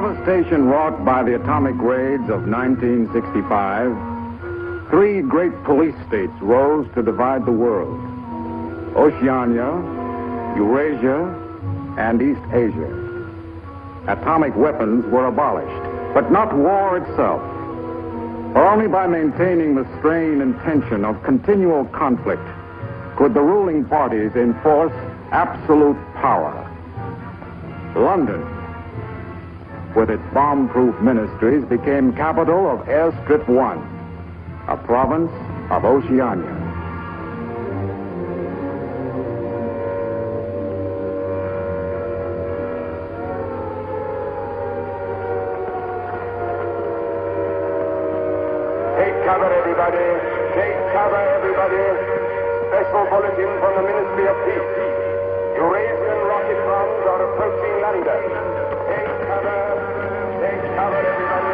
devastation wrought by the atomic raids of 1965, three great police states rose to divide the world: Oceania, Eurasia, and East Asia. Atomic weapons were abolished, but not war itself. For only by maintaining the strain and tension of continual conflict could the ruling parties enforce absolute power. London, with its bomb-proof ministries, became capital of Airstrip 1, a province of Oceania. Take cover, everybody. Take cover, everybody. Special bulletin from the Ministry of Peace. Eurasian rocket bombs are approaching London. Take cover. Take cover, everybody.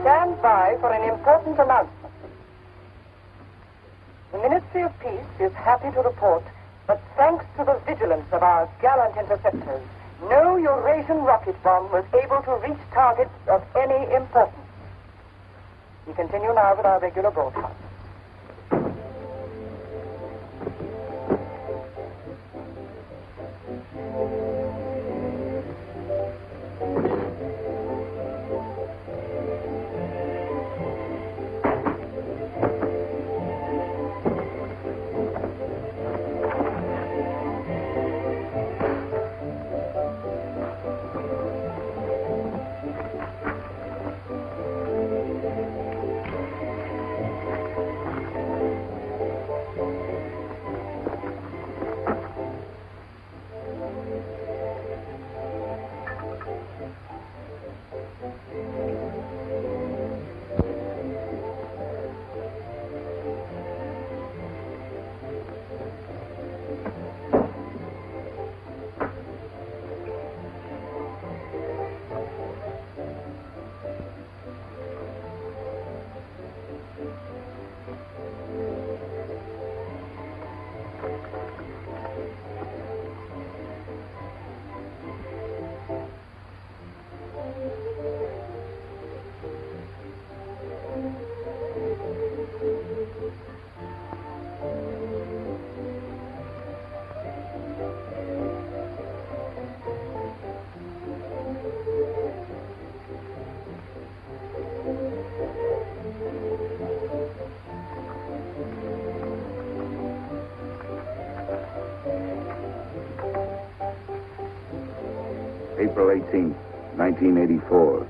Stand by for an important announcement. The Ministry of Peace is happy to report that thanks to the vigilance of our gallant interceptors, no Eurasian rocket bomb was able to reach targets of any importance. We continue now with our regular broadcast. April 18th, 1984.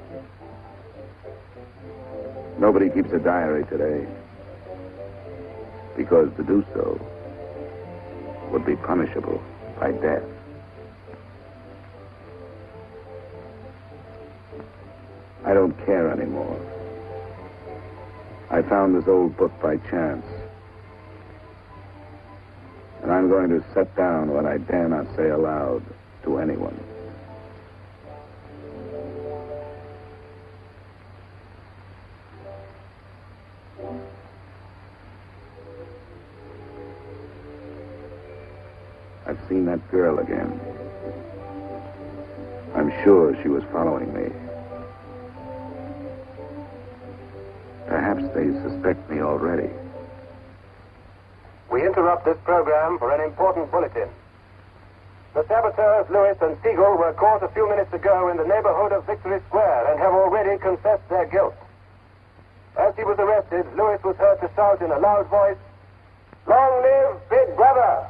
Nobody keeps a diary today, because to do so would be punishable by death. I don't care anymore. I found this old book by chance. And I'm going to set down what I dare not say aloud to anyone. I've seen that girl again. I'm sure she was following me. Perhaps they suspect me already. We interrupt this program for an important bulletin. The saboteurs, Lewis and Siegel, were caught a few minutes ago in the neighborhood of Victory Square and have already confessed their guilt. As he was arrested, Lewis was heard to shout in a loud voice, "Long live Big Brother!"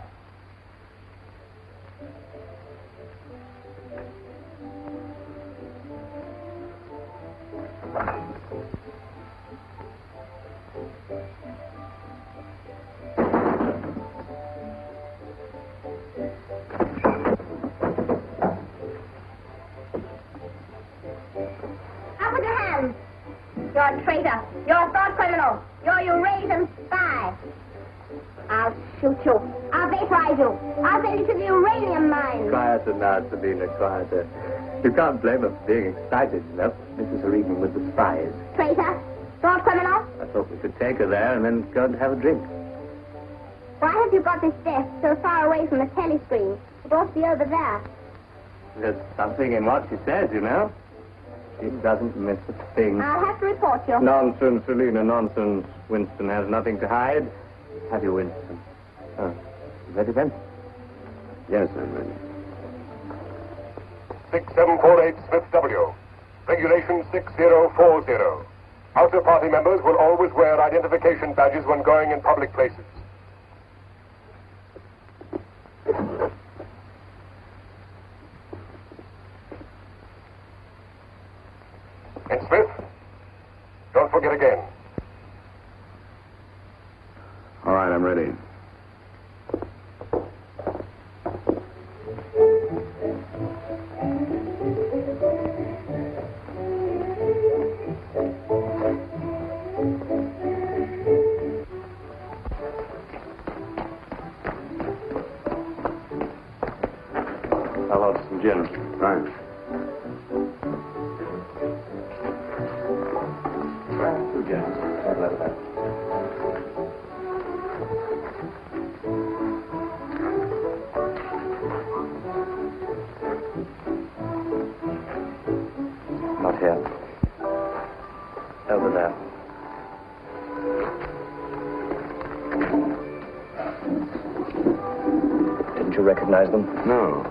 You're a traitor. You're a thought criminal. You're a Eurasian spy. I'll shoot you. I'll vaporize you. I'll send you to the uranium mine. Quieter now, Sabina, quieter. You can't blame her for being excited enough. Mrs. Regan with the spies. Traitor. Thought criminal. I thought we could take her there and then go and have a drink. Why have you got this desk so far away from the telescreen? It ought to be over there. There's something in what she says, you know. She doesn't miss a thing. I'll have to report you. Nonsense, Selina, nonsense. Winston has nothing to hide. Have you, Winston? Oh, ready then? Yes, I'm ready. 6748 Smith W. Regulation 6040. Outer party members will always wear identification badges when going in public places. And Smith, don't forget again. All right, I'm ready. I'll have some gin. Right. Two gins. I'll have that. Not here. Over there. Didn't you recognize them? No,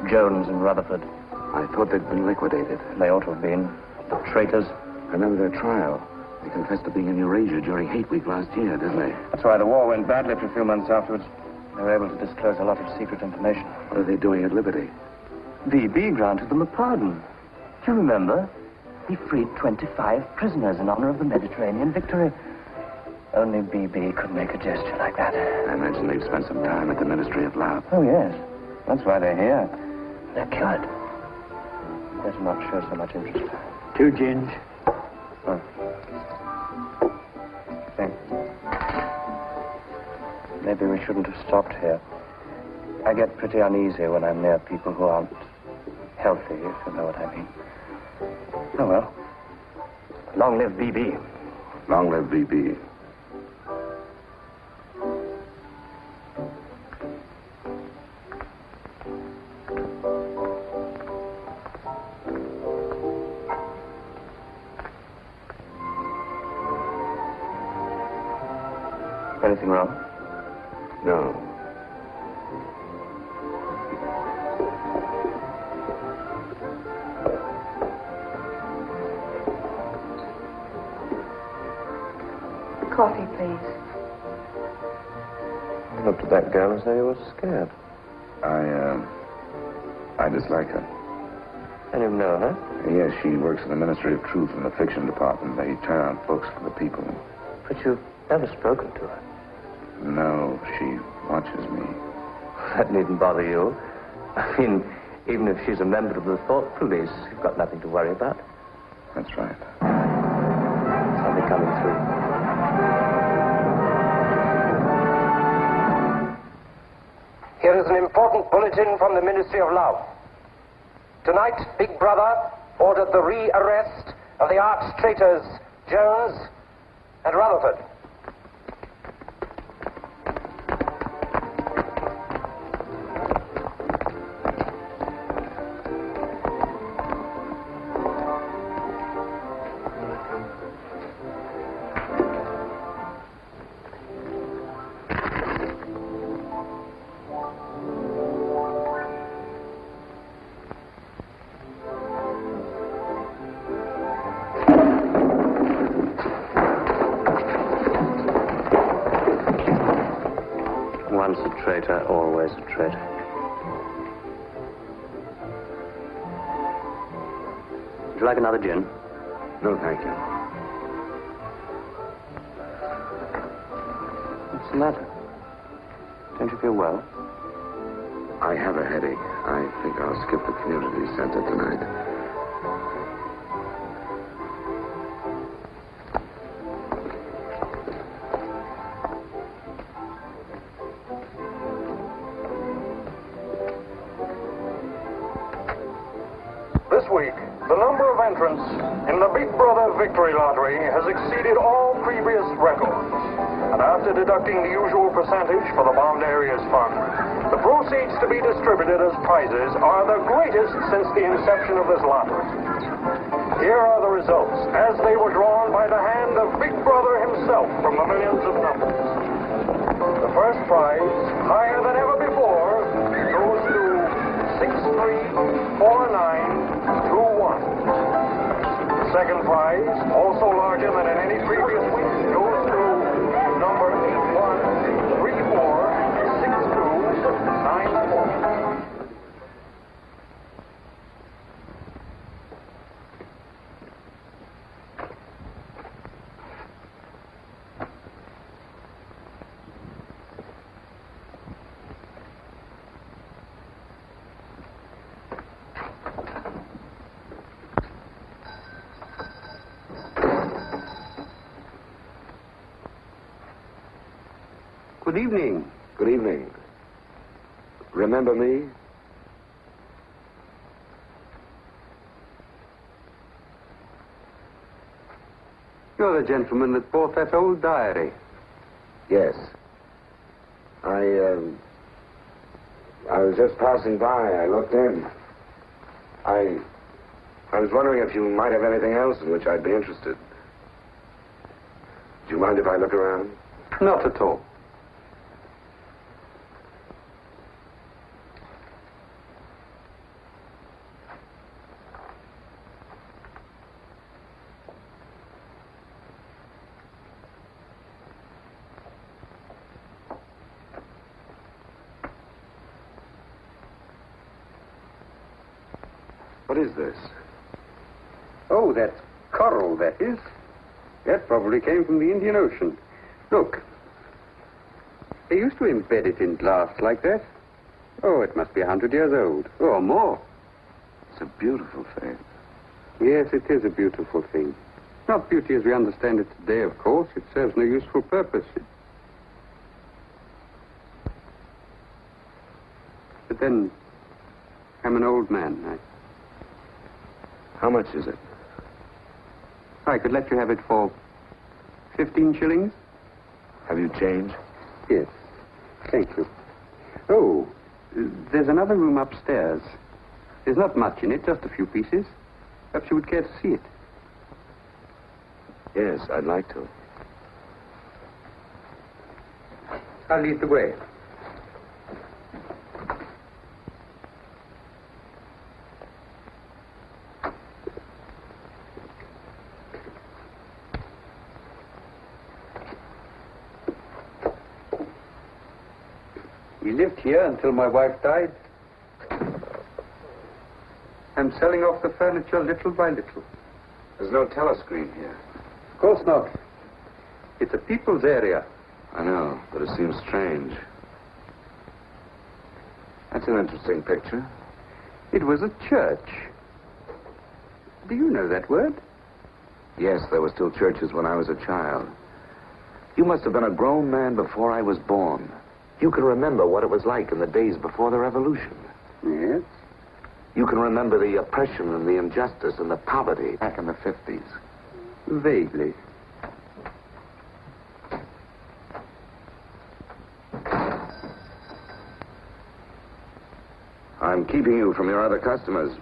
Jones and Rutherford. I thought they'd been liquidated. They ought to have been. The traitors. Remember their trial? They confessed to being in Eurasia during Hate Week last year, didn't they? That's why the war went badly for a few months afterwards. They were able to disclose a lot of secret information. What are they doing at Liberty? BB granted them a pardon. Do you remember? He freed 25 prisoners in honor of the Mediterranean victory. Only BB could make a gesture like that. I imagine they've spent some time at the Ministry of Love. Oh, yes. That's why they're here. They're cured. Better not show so much interest. 2 gins. Oh. Thanks. Maybe we shouldn't have stopped here. I get pretty uneasy when I'm near people who aren't healthy, if you know what I mean. Oh, well. Long live BB. Long live BB. Anything wrong? No. Coffee, please. You looked at that girl as though you were scared. I dislike her. And you know her? Yes, she works in the Ministry of Truth in the fiction department. They turn out books for the people. But you've never spoken to her. No, she watches me. That needn't bother you. I mean, even if she's a member of the thought police, you've got nothing to worry about. That's right. Somebody coming through. Here is an important bulletin from the Ministry of Love. Tonight, Big Brother ordered the re-arrest of the arch traitors Jones and Rutherford. Once a traitor, always a traitor. Would you like another gin? No, thank you. What's the matter? Don't you feel well? I have a headache. I think I'll skip the community center tonight. This week, the number of entrants in the Big Brother Victory Lottery has exceeded all previous records. And after deducting the usual percentage for the Bombed Areas Fund, the proceeds to be distributed as prizes are the greatest since the inception of this lottery. Here are the results, as they were drawn by the hand of Big Brother himself from the millions of numbers. The first prize, higher than ever before, goes to 634921. The second prize, also larger than in any previous week, goes to number 81346294. Good evening. Good evening. Remember me? You're the gentleman that bought that old diary. Yes. I was just passing by. I looked in. I was wondering if you might have anything else in which I'd be interested. Do you mind if I look around? Not at all. What is this? Oh, that's coral, that is. That probably came from the Indian Ocean. Look. They used to embed it in glass like that. Oh, it must be 100 years old, or more. It's a beautiful thing. Yes, it is a beautiful thing. Not beauty as we understand it today, of course. It serves no useful purpose. But then, I'm an old man. How much is it? I could let you have it for 15 shillings. Have you change? Yes. Thank you. Oh, there's another room upstairs. There's not much in it, just a few pieces. Perhaps you would care to see it. Yes, I'd like to. I'll lead the way. We lived here until my wife died. I'm selling off the furniture little by little. There's no telescreen here. Of course not. It's a people's area. I know, but it seems strange. That's an interesting picture. It was a church. Do you know that word? Yes, there were still churches when I was a child. You must have been a grown man before I was born. You can remember what it was like in the days before the revolution. Yes? You can remember the oppression and the injustice and the poverty back in the 50s. Vaguely. I'm keeping you from your other customers.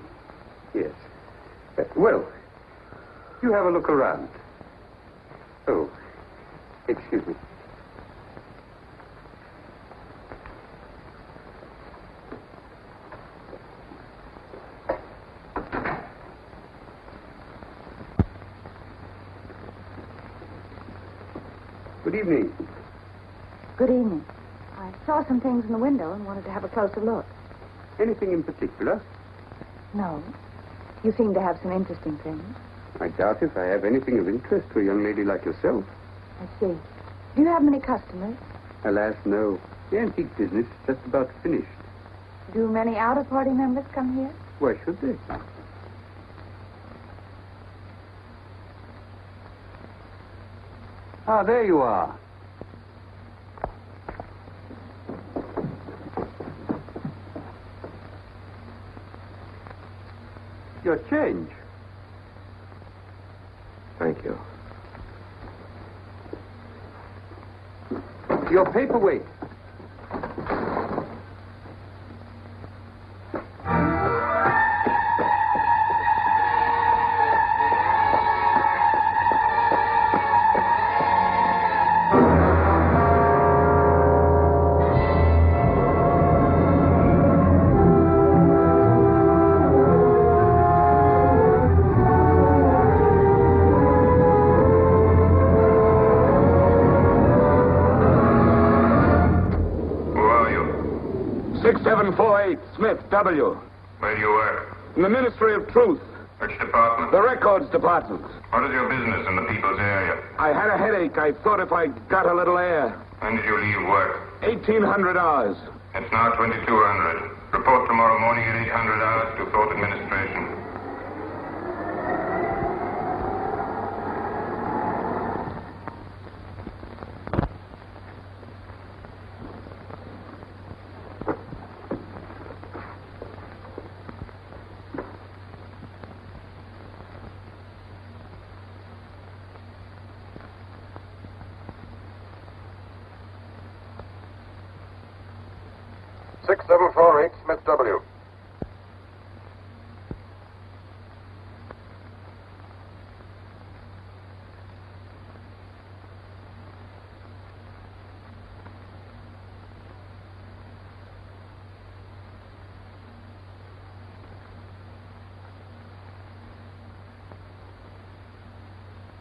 Yes. Well, you have a look around. Oh, excuse me. Good evening. Good evening. I saw some things in the window and wanted to have a closer look. Anything in particular? No. You seem to have some interesting things. I doubt if I have anything of interest to a young lady like yourself. I see. Do you have many customers? Alas, no. The antique business is just about finished. Do many outer-party members come here? Why should they? Ah, there you are. Your change. Thank you. Your paperweight. Smith, W. Where do you work? In the Ministry of Truth. Which department? The Records Department. What is your business in the people's area? I had a headache. I thought if I got a little air. When did you leave work? 1,800 hours. It's now 2200. Report tomorrow morning at 800 hours to Thought Administration. Smith W.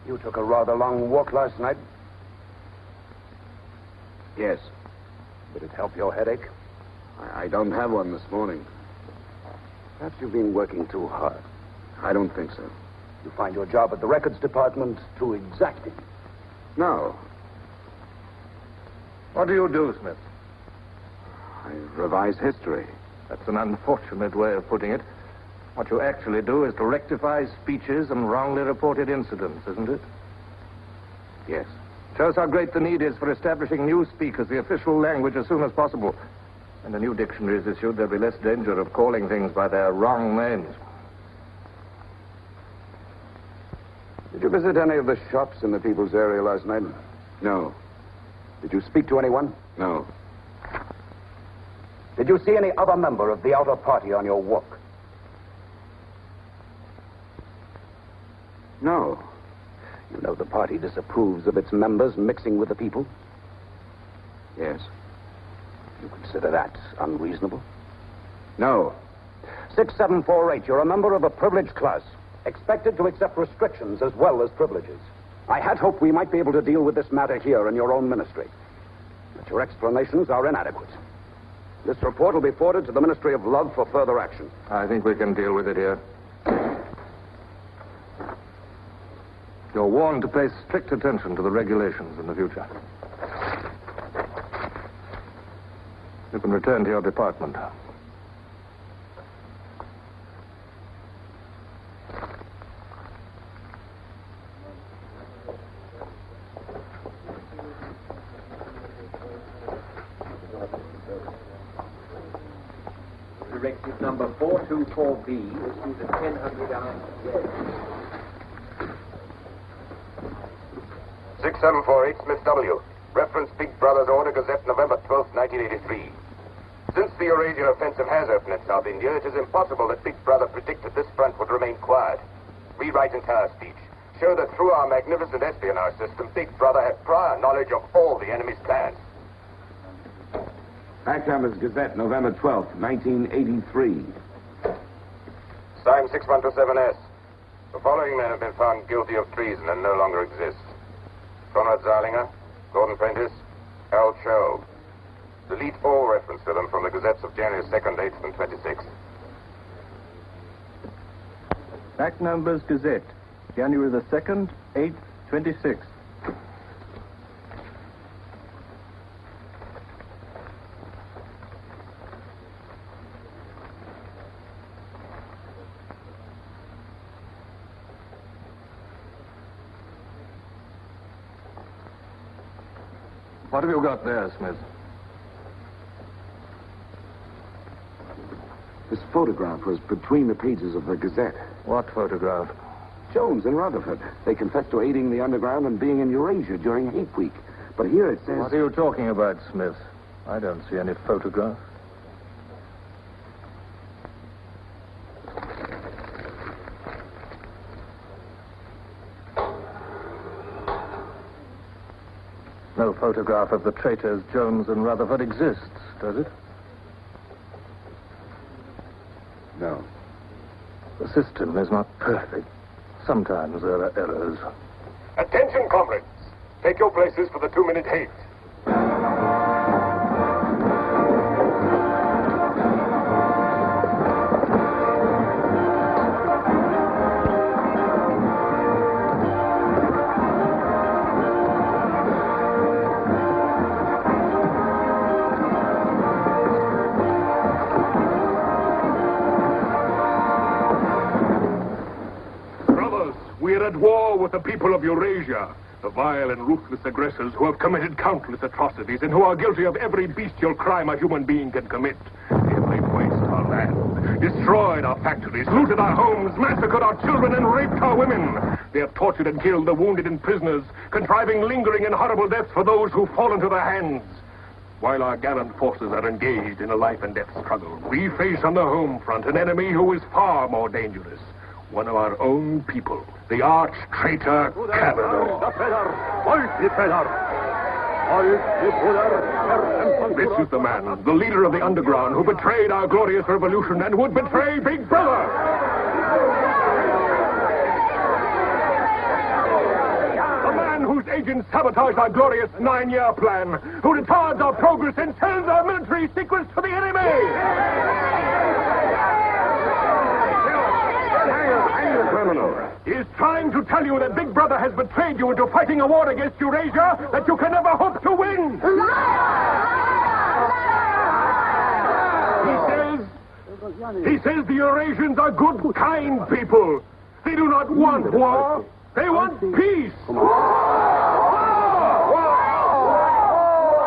You took a rather long walk last night. Yes. Did it help your headache? I don't have one this morning. Perhaps you've been working too hard. I don't think so. You find your job at the Records Department too exacting. No. What do you do, Smith? I revise history. That's an unfortunate way of putting it. What you actually do is to rectify speeches and wrongly reported incidents, isn't it? Yes. Shows how great the need is for establishing newspeak as the official language as soon as possible. When a new dictionary is issued, there'll be less danger of calling things by their wrong names. Did you visit any of the shops in the people's area last night? No. Did you speak to anyone? No. Did you see any other member of the outer party on your walk? No. You know the party disapproves of its members mixing with the people? Yes. You consider that unreasonable? No. 6748, you're a member of a privileged class, expected to accept restrictions as well as privileges. I had hoped we might be able to deal with this matter here in your own ministry. But your explanations are inadequate. This report will be forwarded to the Ministry of Love for further action. I think we can deal with it here. You're warned to pay strict attention to the regulations in the future. You can return to your department. Directive number 424B, issued at 1000 hours. 6748 Smith W. Reference Big Brother's Order Gazette, November 12, 1983. Since the Eurasian offensive has opened in South India, it is impossible that Big Brother predicted this front would remain quiet. Rewrite entire speech. Show that through our magnificent espionage system, Big Brother had prior knowledge of all the enemy's plans. Backhammer's Gazette, November 12th, 1983. Signed 6127S. The following men have been found guilty of treason and no longer exist. Conrad Zeilinger, Gordon Prentice, Al Cho. Delete all reference to them from the Gazettes of January 2nd, 8th, and 26th. Back numbers Gazette, January the 2nd, 8th, 26th. What have you got there, Smith? This photograph was between the pages of the Gazette. What photograph? Jones and Rutherford. They confessed to aiding the underground and being in Eurasia during Hate Week. But here it says... What are you talking about, Smith? I don't see any photograph. No photograph of the traitors Jones and Rutherford exists, does it? No. The system is not perfect. Sometimes there are errors. Attention, comrades. Take your places for the 2-minute hate. At war with the people of Eurasia, the vile and ruthless aggressors who have committed countless atrocities and who are guilty of every bestial crime a human being can commit. They've waste our land, destroyed our factories, looted our homes, massacred our children, and raped our women. They have tortured and killed the wounded and prisoners, contriving lingering and horrible deaths for those who fall into their hands. While our gallant forces are engaged in a life and death struggle, we face on the home front an enemy who is far more dangerous. One of our own people, the arch-traitor Cavanaugh. This is the man, the leader of the underground, who betrayed our glorious revolution and would betray Big Brother. The man whose agents sabotage our glorious 9-year plan, who retards our progress and sells our military secrets to the enemy. He is trying to tell you that Big Brother has betrayed you into fighting a war against Eurasia that you can never hope to win. He says the Eurasians are good, kind people. They do not want war. They want peace.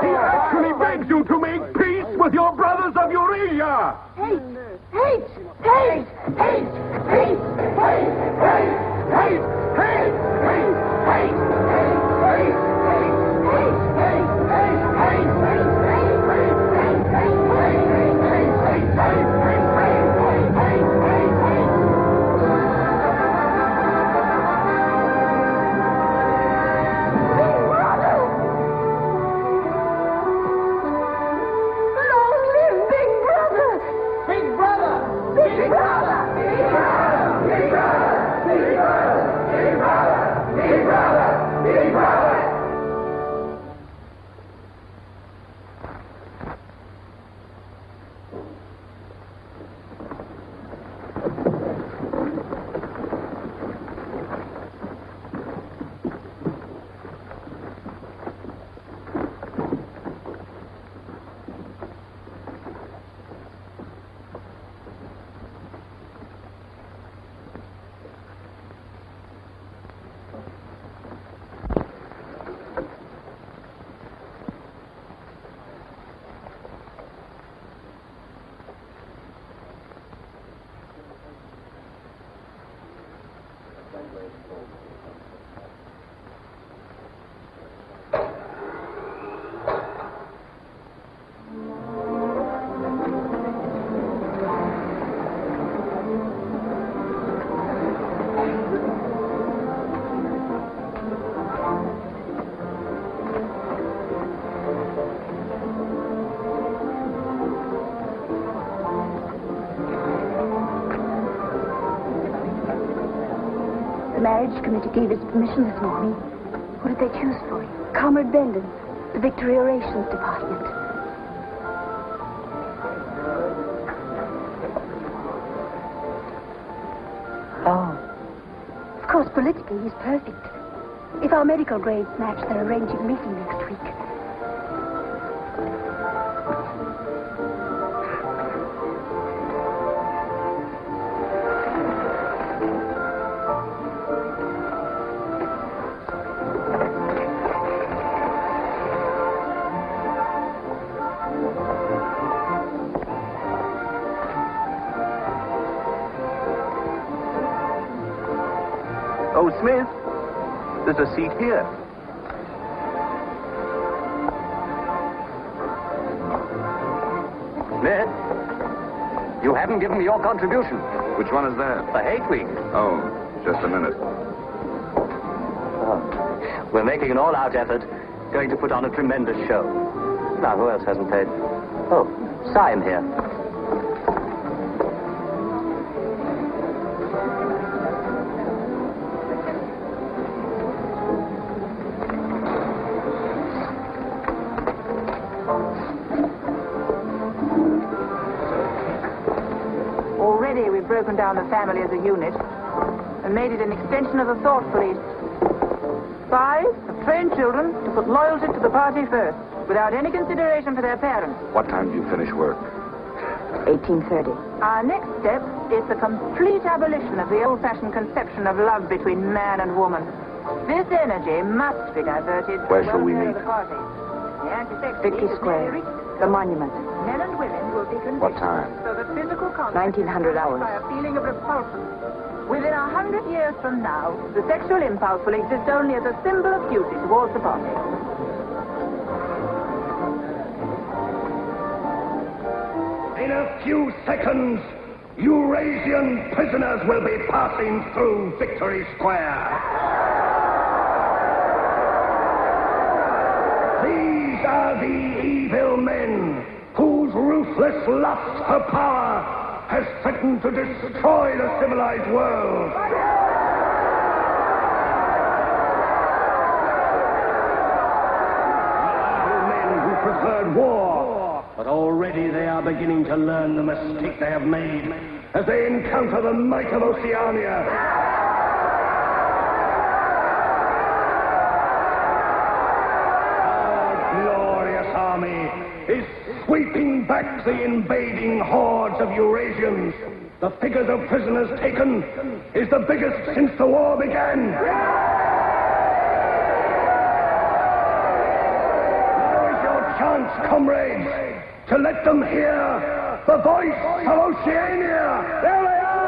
He actually begs you to make peace with your brothers of Eurasia. Hate! Hate! Hate! Hate! Hate! Hate! Hate! Hate! Hate! Hate! Hate! Hate! Big The marriage committee gave its permission this morning. What did they choose for you? Comrade Bendon's, the Victory Orations Department. Oh. Of course, politically, he's perfect. If our medical grades match, they're arranging a meeting next week. Oh, Smith, there's a seat here. Smith, you haven't given me your contribution. Which one is that? The hate week. Oh, just a minute. Oh. We're making an all-out effort, going to put on a tremendous show. Now, who else hasn't paid? Oh, Sim here. Already we've broken down the family as a unit and made it an extension of the thought police. Spies have trained children to put loyalty to the party first, without any consideration for their parents. What time do you finish work? 1830. Our next step is the complete abolition of the old-fashioned conception of love between man and woman. This energy must be diverted to Where the shall we welfare meet? of the party. The anti-sex Victory league has Square, nearly reached the monument. Men and women will be conditioned What time? so that physical contact 1900 hours. by a feeling of repulsion. Within 100 years from now, the sexual impulse will exist only as a symbol of duty towards the party. In a few seconds, Eurasian prisoners will be passing through Victory Square. These are the evil men whose ruthless lust for power has threatened to destroy the civilized world. Men who preferred war, but already they are beginning to learn the mistake they have made as they encounter the might of Oceania. Glorious army is sweeping back the invading hordes of Eurasians. The figures of prisoners taken is the biggest since the war began. Now is your chance, comrades, to let them hear the voice of Oceania. There they are!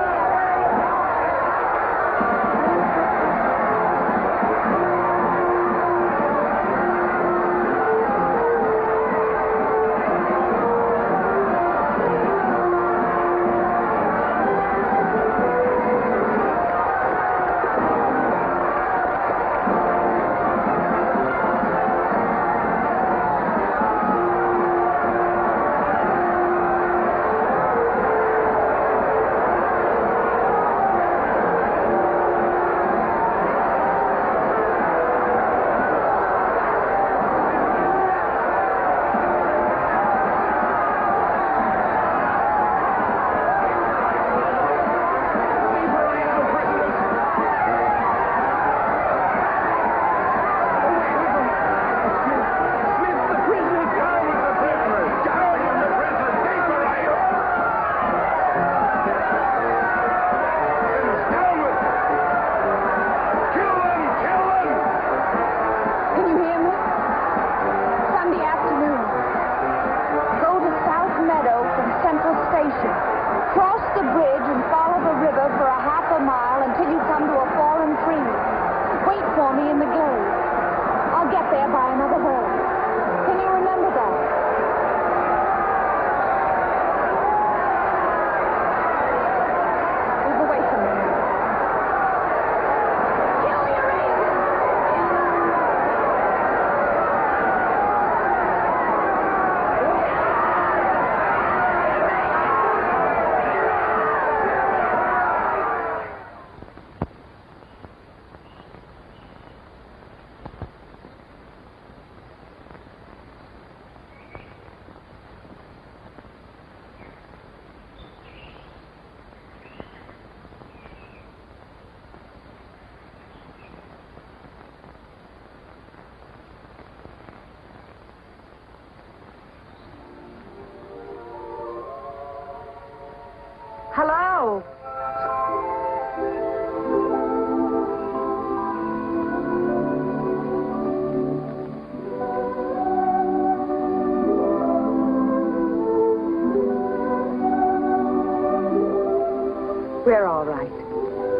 We're all right.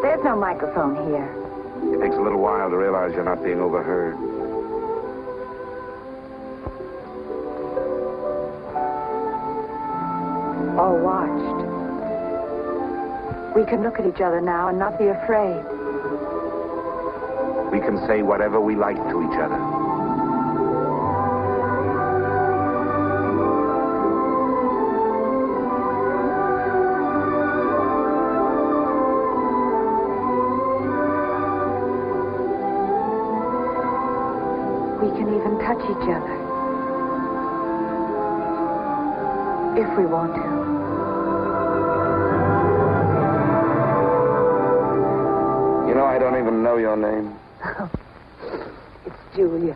There's no microphone here. It takes a little while to realize you're not being overheard. Or watched. We can look at each other now and not be afraid. We can say whatever we like to each other. We can even touch each other. If we want to. You know, I don't even know your name. It's Julia.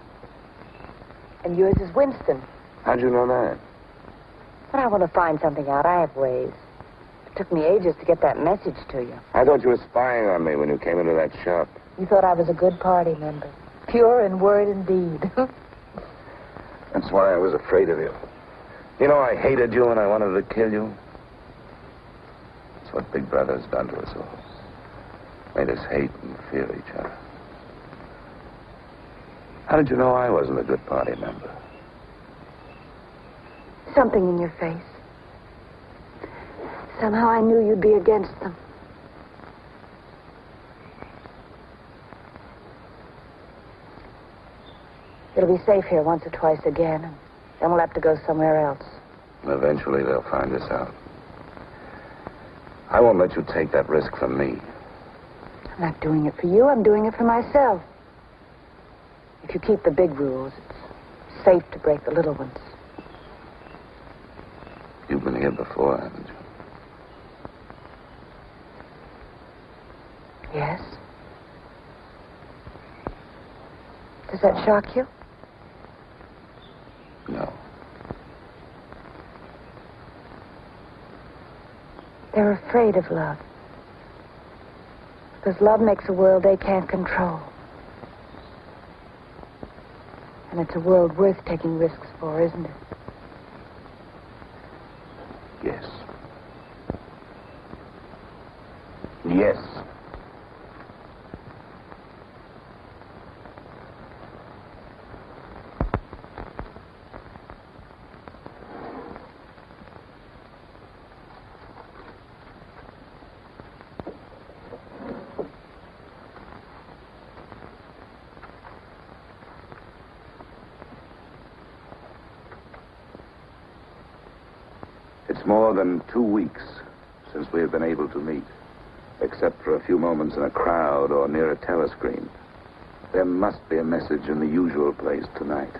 And yours is Winston. How'd you know that? But I want to find something out. I have ways. It took me ages to get that message to you. I thought you were spying on me when you came into that shop. You thought I was a good party member. Pure in word and deed. That's why I was afraid of you. You know, I hated you and I wanted to kill you. That's what Big Brother's done to us all. Made us hate and fear each other. How did you know I wasn't a good party member? Something in your face. Somehow I knew you'd be against them. It'll be safe here once or twice again, and then we'll have to go somewhere else. Eventually they'll find us out. I won't let you take that risk from me. I'm not doing it for you. I'm doing it for myself. If you keep the big rules, it's safe to break the little ones. You've been here before, haven't you? Yes. Does that shock you? No. They're afraid of love. Because love makes a world they can't control. And it's a world worth taking risks for, isn't it? Yes. Yes. It's more than 2 weeks since we have been able to meet, except for a few moments in a crowd or near a telescreen. There must be a message in the usual place tonight.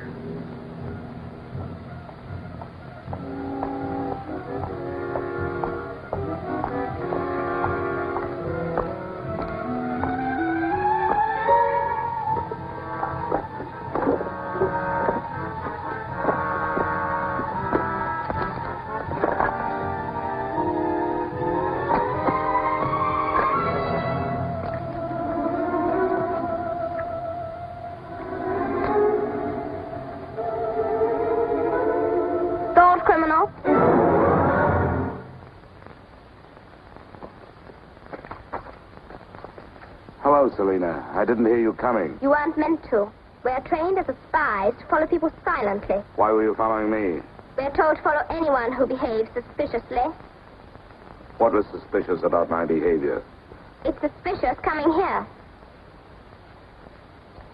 Hello, Selena. I didn't hear you coming. You weren't meant to. We're trained as spies to follow people silently. Why were you following me? We're told to follow anyone who behaves suspiciously. What was suspicious about my behavior? It's suspicious coming here.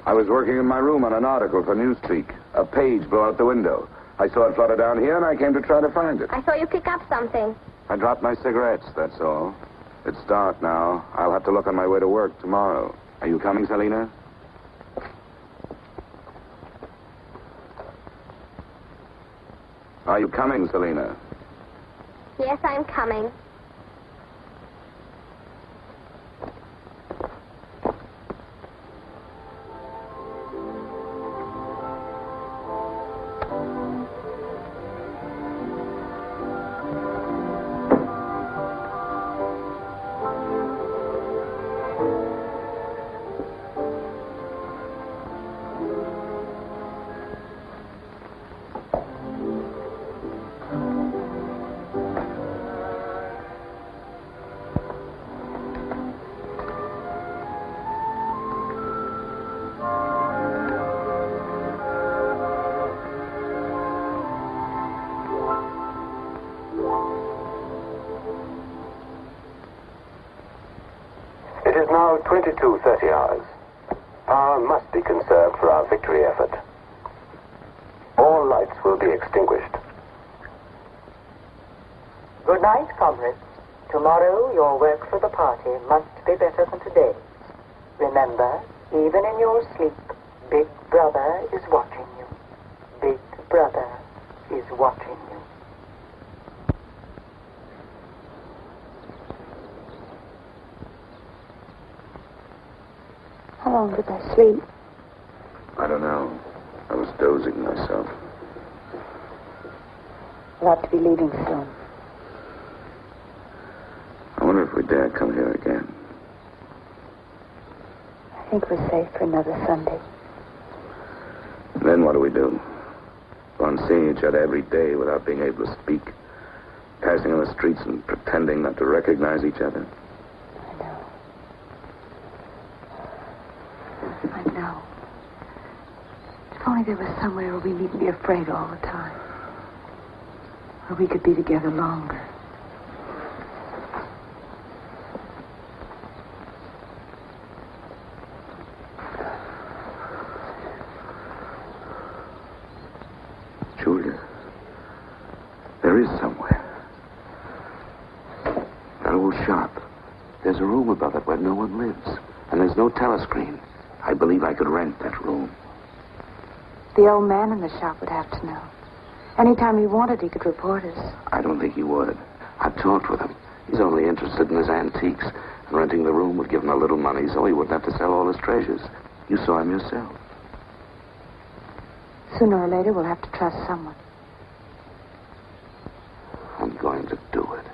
I was working in my room on an article for Newspeak. A page blew out the window. I saw it flutter down here, and I came to try to find it. I saw you pick up something. I dropped my cigarettes, that's all. It's dark now. I'll have to look on my way to work tomorrow. Are you coming, Selena? Are you coming, Selena? Yes, I'm coming. It is now 22:30 hours. Power must be conserved for our victory effort. All lights will be extinguished. Good night, comrades. Tomorrow, your work for the party must be better than today. Remember, even in your sleep, Big Brother is watching you. Big Brother is watching you. How long did I sleep? I don't know. I was dozing myself. We'll have to be leaving soon. I wonder if we dare come here again. I think we're safe for another Sunday. Then what do we do? Go on seeing each other every day without being able to speak, passing on the streets and pretending not to recognize each other. I know. If only there was somewhere where we needn't be afraid all the time. Where we could be together longer. Julia, there is somewhere. That old shop. There's a room above it where no one lives. And there's no telescreen. I believe I could rent that room. The old man in the shop would have to know. Anytime he wanted, he could report us. I don't think he would. I've talked with him. He's only interested in his antiques. And renting the room would give him a little money so he wouldn't have to sell all his treasures. You saw him yourself. Sooner or later, we'll have to trust someone. I'm going to do it.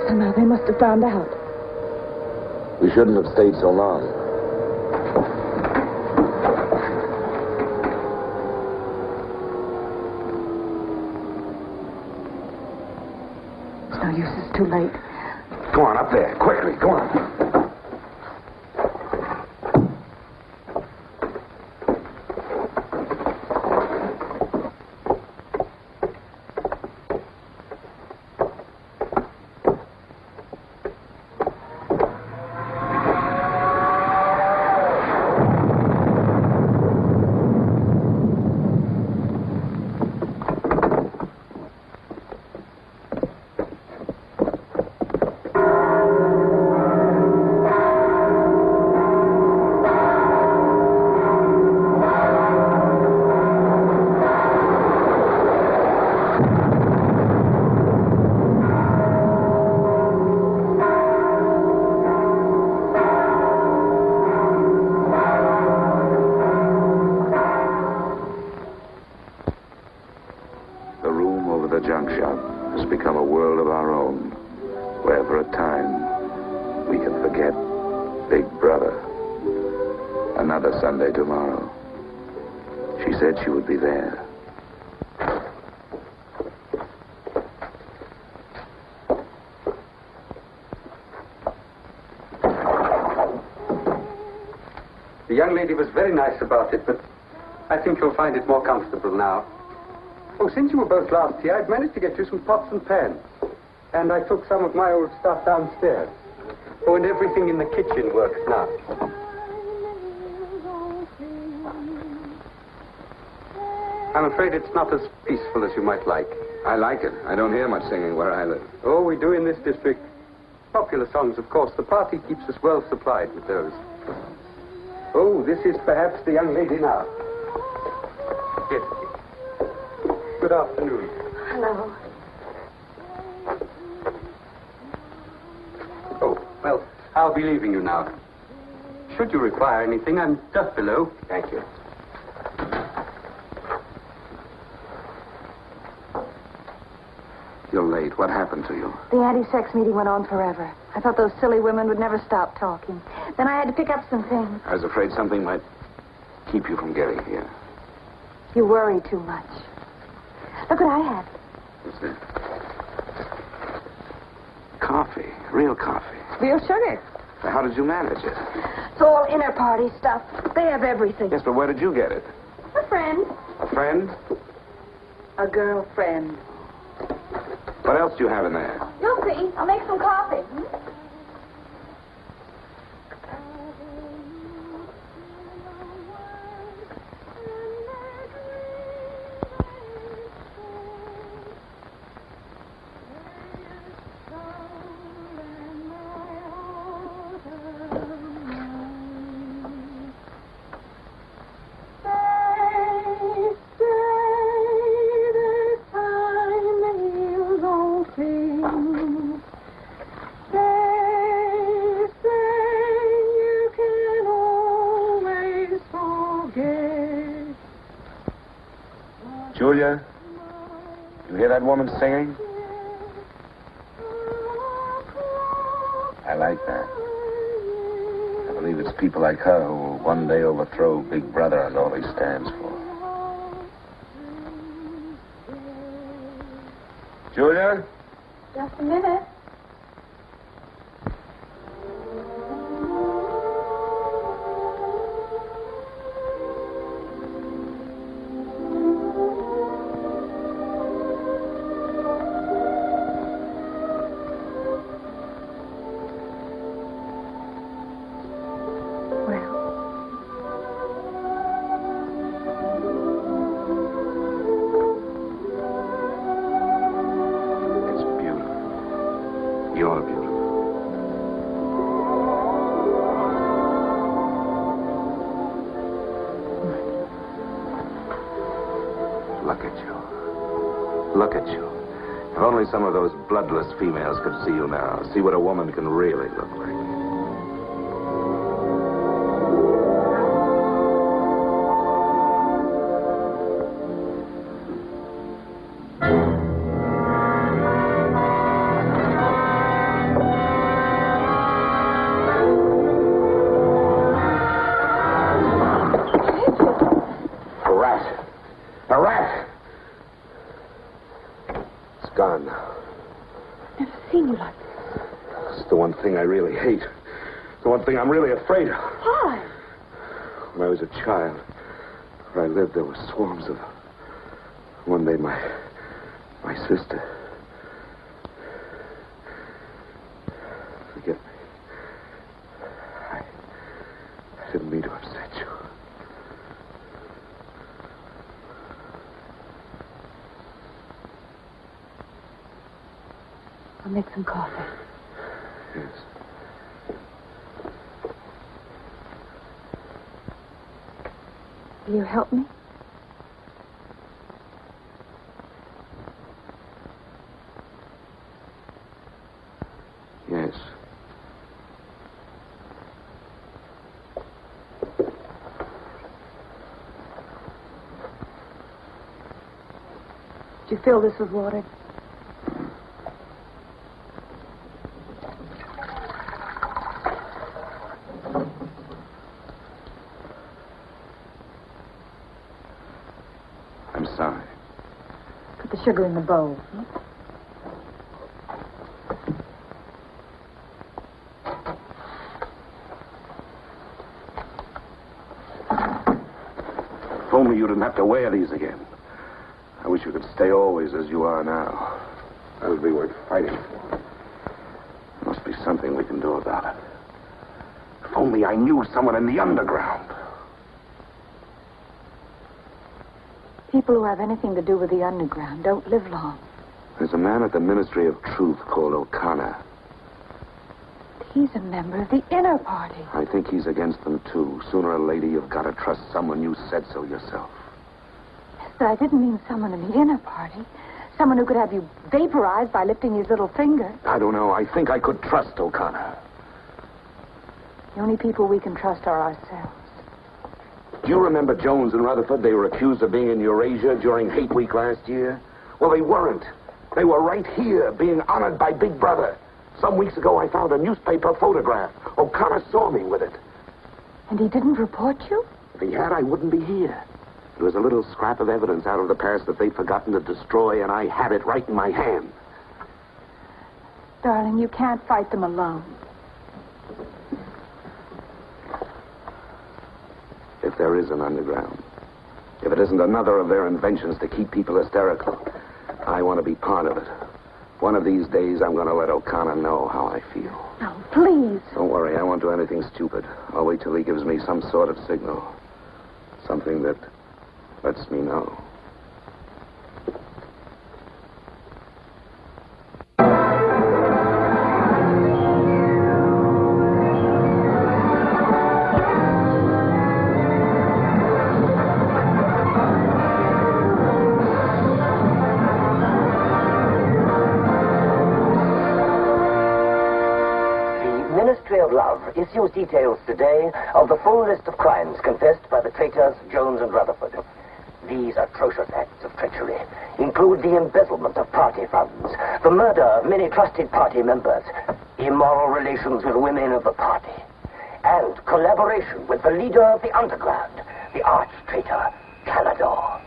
Somehow they must have found out. We shouldn't have stayed so long. It's no use, it's too late. Go on, up there. Quickly, go on. Sunday tomorrow. She said she would be there. The young lady was very nice about it, but I think you'll find it more comfortable now. Oh, since you were both last here, I've managed to get you some pots and pans. And I took some of my old stuff downstairs. Oh, and everything in the kitchen works now. I'm afraid it's not as peaceful as you might like. I like it. I don't hear much singing where I live. Oh, we do in this district. Popular songs, of course. The party keeps us well supplied with those. Oh, this is perhaps the young lady now. Yes. Good afternoon. Hello. Oh, well, I'll be leaving you now. Should you require anything, I'm just below. Thank you. You're late. What happened to you? The anti-sex meeting went on forever. I thought those silly women would never stop talking. Then I had to pick up some things. I was afraid something might keep you from getting here. You worry too much. Look what I had. What's that? Coffee. Real coffee. Real sugar. How did you manage it? It's all inner party stuff. They have everything. Yes, but where did you get it? A friend. A friend? A girlfriend. What else do you have in there? You'll see. I'll make some coffee. Julia, you hear that woman singing? I like that. I believe it's people like her who will one day overthrow Big Brother and all he stands for. Julia? Just a minute. You're beautiful. Look at you. Look at you. If only some of those bloodless females could see you now. See what a woman can really look like. I really hate. The one thing I'm really afraid of. Why? When I was a child, where I lived, there were swarms of them. One day, my sister. Forgive me. I didn't mean to upset you. I'll make some coffee. Yes. Will you help me? Yes. Did you fill this with water? I'm sorry. Put the sugar in the bowl. If only you didn't have to wear these again. I wish you could stay always as you are now. That would be worth fighting for. There must be something we can do about it. If only I knew someone in the underground. People who have anything to do with the underground don't live long. There's a man at the Ministry of Truth called O'Connor. He's a member of the inner party. I think he's against them, too. Sooner or later, you've got to trust someone. You said so yourself. Yes, but I didn't mean someone in the inner party. Someone who could have you vaporized by lifting his little finger. I don't know. I think I could trust O'Connor. The only people we can trust are ourselves. Do you remember Jones and Rutherford? They were accused of being in Eurasia during Hate Week last year. Well, they weren't. They were right here, being honored by Big Brother. Some weeks ago, I found a newspaper photograph. O'Connor saw me with it. And he didn't report you? If he had, I wouldn't be here. There was a little scrap of evidence out of the past that they'd forgotten to destroy, and I had it right in my hand. Darling, you can't fight them alone. there is an underground. If it isn't another of their inventions to keep people hysterical, I want to be part of it. One of these days, I'm going to let O'Connor know how I feel. No, please. Don't worry, I won't do anything stupid. I'll wait till he gives me some sort of signal. Something that lets me know. Issues details today of the full list of crimes confessed by the traitors Jones and Rutherford. These atrocious acts of treachery include the embezzlement of party funds, the murder of many trusted party members, immoral relations with women of the party, and collaboration with the leader of the underground, the arch-traitor, Canador.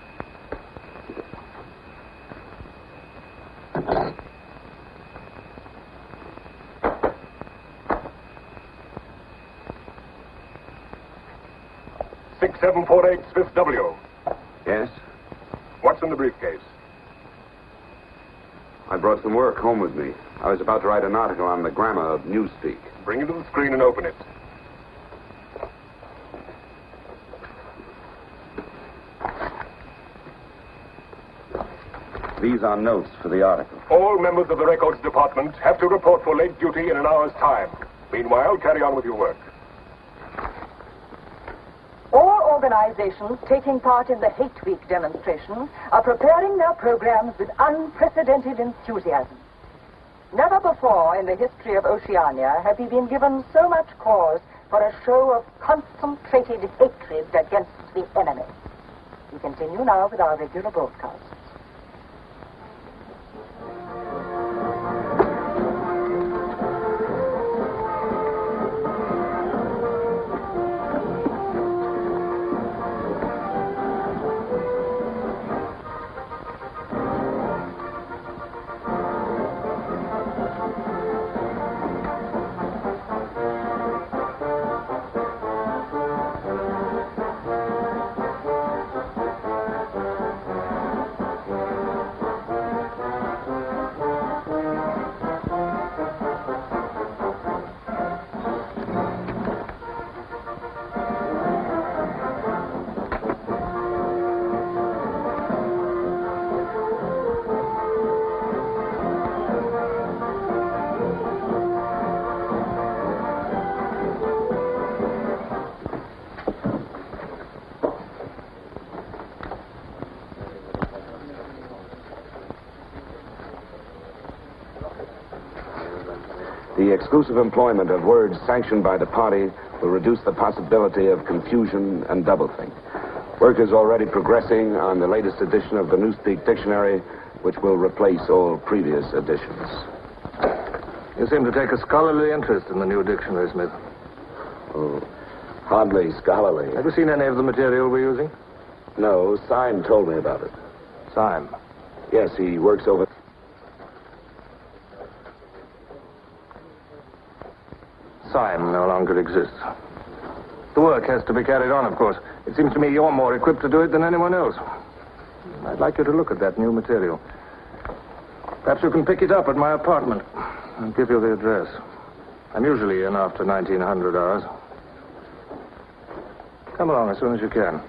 Fifth W. Yes? What's in the briefcase? I brought some work home with me. I was about to write an article on the grammar of newspeak. Bring it to the screen and open it. These are notes for the article. All members of the records department have to report for late duty in an hour's time. Meanwhile, carry on with your work. All organizations taking part in the Hate Week demonstration are preparing their programs with unprecedented enthusiasm. Never before in the history of Oceania have we been given so much cause for a show of concentrated hatred against the enemy. We continue now with our regular broadcast. The exclusive employment of words sanctioned by the party will reduce the possibility of confusion and doublethink. Work is already progressing on the latest edition of the Newspeak Dictionary, which will replace all previous editions. You seem to take a scholarly interest in the new dictionary, Smith. Oh, hardly scholarly. Have you seen any of the material we're using? No, Syme told me about it. Syme? Yes, he works over... Syme no longer exists. The work has to be carried on, of course. It seems to me you're more equipped to do it than anyone else. I'd like you to look at that new material. Perhaps you can pick it up at my apartment. I'll give you the address. I'm usually in after 1900 hours. Come along as soon as you can.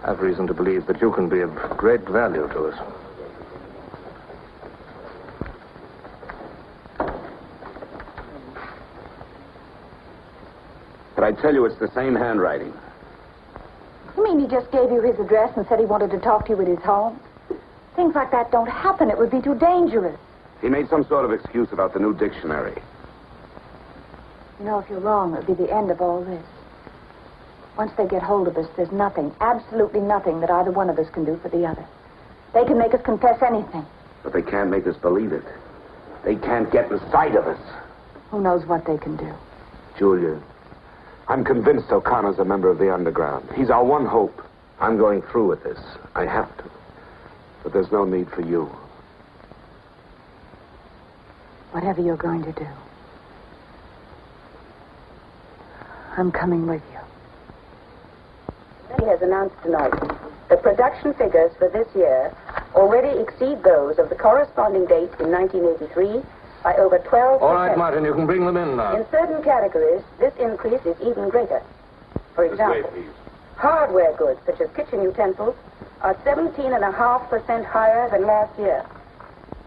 I've reason to believe that you can be of great value to us. But I tell you, it's the same handwriting. You mean he just gave you his address and said he wanted to talk to you at his home? Things like that don't happen. It would be too dangerous. He made some sort of excuse about the new dictionary. You know, if you're wrong, it would be the end of all this. Once they get hold of us, there's nothing, absolutely nothing that either one of us can do for the other. They can make us confess anything. But they can't make us believe it. They can't get inside of us. Who knows what they can do? Julia, I'm convinced O'Connor's a member of the underground. He's our one hope. I'm going through with this. I have to. But there's no need for you. Whatever you're going to do, I'm coming with you. Party has announced tonight that production figures for this year already exceed those of the corresponding date in 1983 by over 12%. All right, Martin, you can bring them in now. In certain categories, this increase is even greater. For example, hardware goods such as kitchen utensils are 17.5% higher than last year.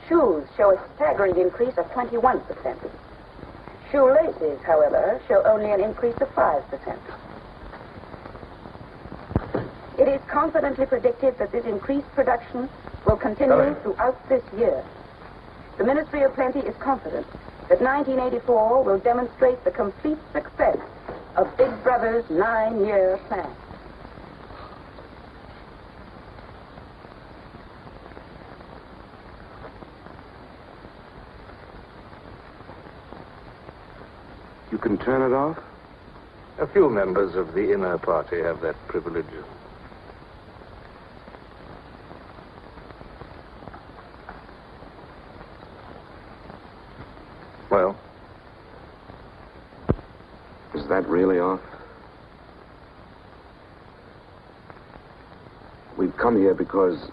Shoes show a staggering increase of 21%. Shoelaces, however, show only an increase of 5%. It is confidently predicted that this increased production will continue throughout this year. The Ministry of Plenty is confident that 1984 will demonstrate the complete success of Big Brother's 9-year plan. You can turn it off? A few members of the inner party have that privilege. Well? Is that really off? We've come here because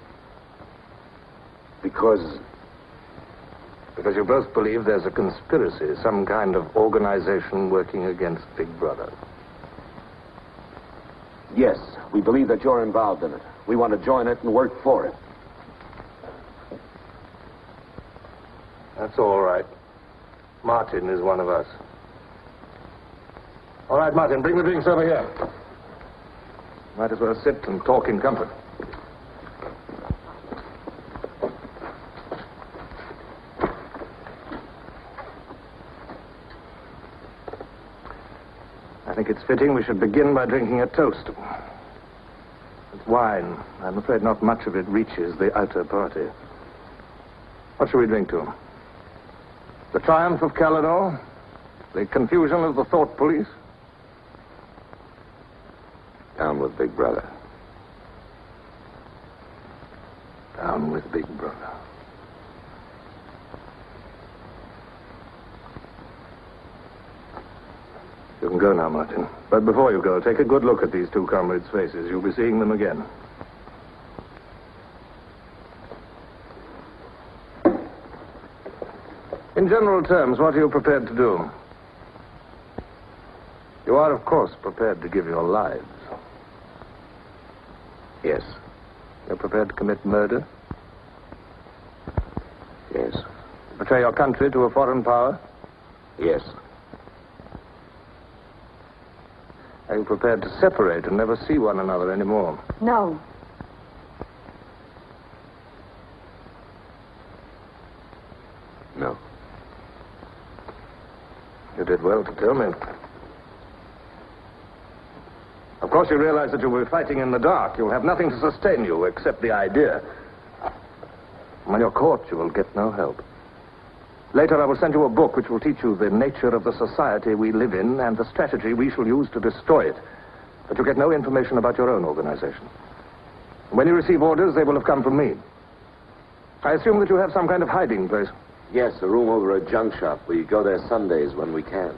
you both believe there's a conspiracy, some kind of organization working against Big Brother. Yes, we believe that you're involved in it. We want to join it and work for it. That's all right. Martin is one of us. All right, Martin, bring the drinks over here. Might as well sit and talk in comfort. I think it's fitting we should begin by drinking a toast. It's wine. I'm afraid not much of it reaches the outer party. What shall we drink to? The triumph of Calidor? The confusion of the thought police? Down with Big Brother. Down with Big Brother. You can go now, Martin. But before you go, take a good look at these two comrades' faces. You'll be seeing them again. In general terms, what are you prepared to do? You are, of course, prepared to give your lives. Yes. You're prepared to commit murder? Yes. Betray your country to a foreign power? Yes. Are you prepared to separate and never see one another anymore? No. No. You did well to tell me. Of course, you realize that you'll be fighting in the dark. You'll have nothing to sustain you except the idea. When you're caught, you will get no help. Later, I will send you a book which will teach you the nature of the society we live in and the strategy we shall use to destroy it. But you get no information about your own organization. When you receive orders, they will have come from me. I assume that you have some kind of hiding place. Yes, a room over a junk shop. We go there Sundays when we can.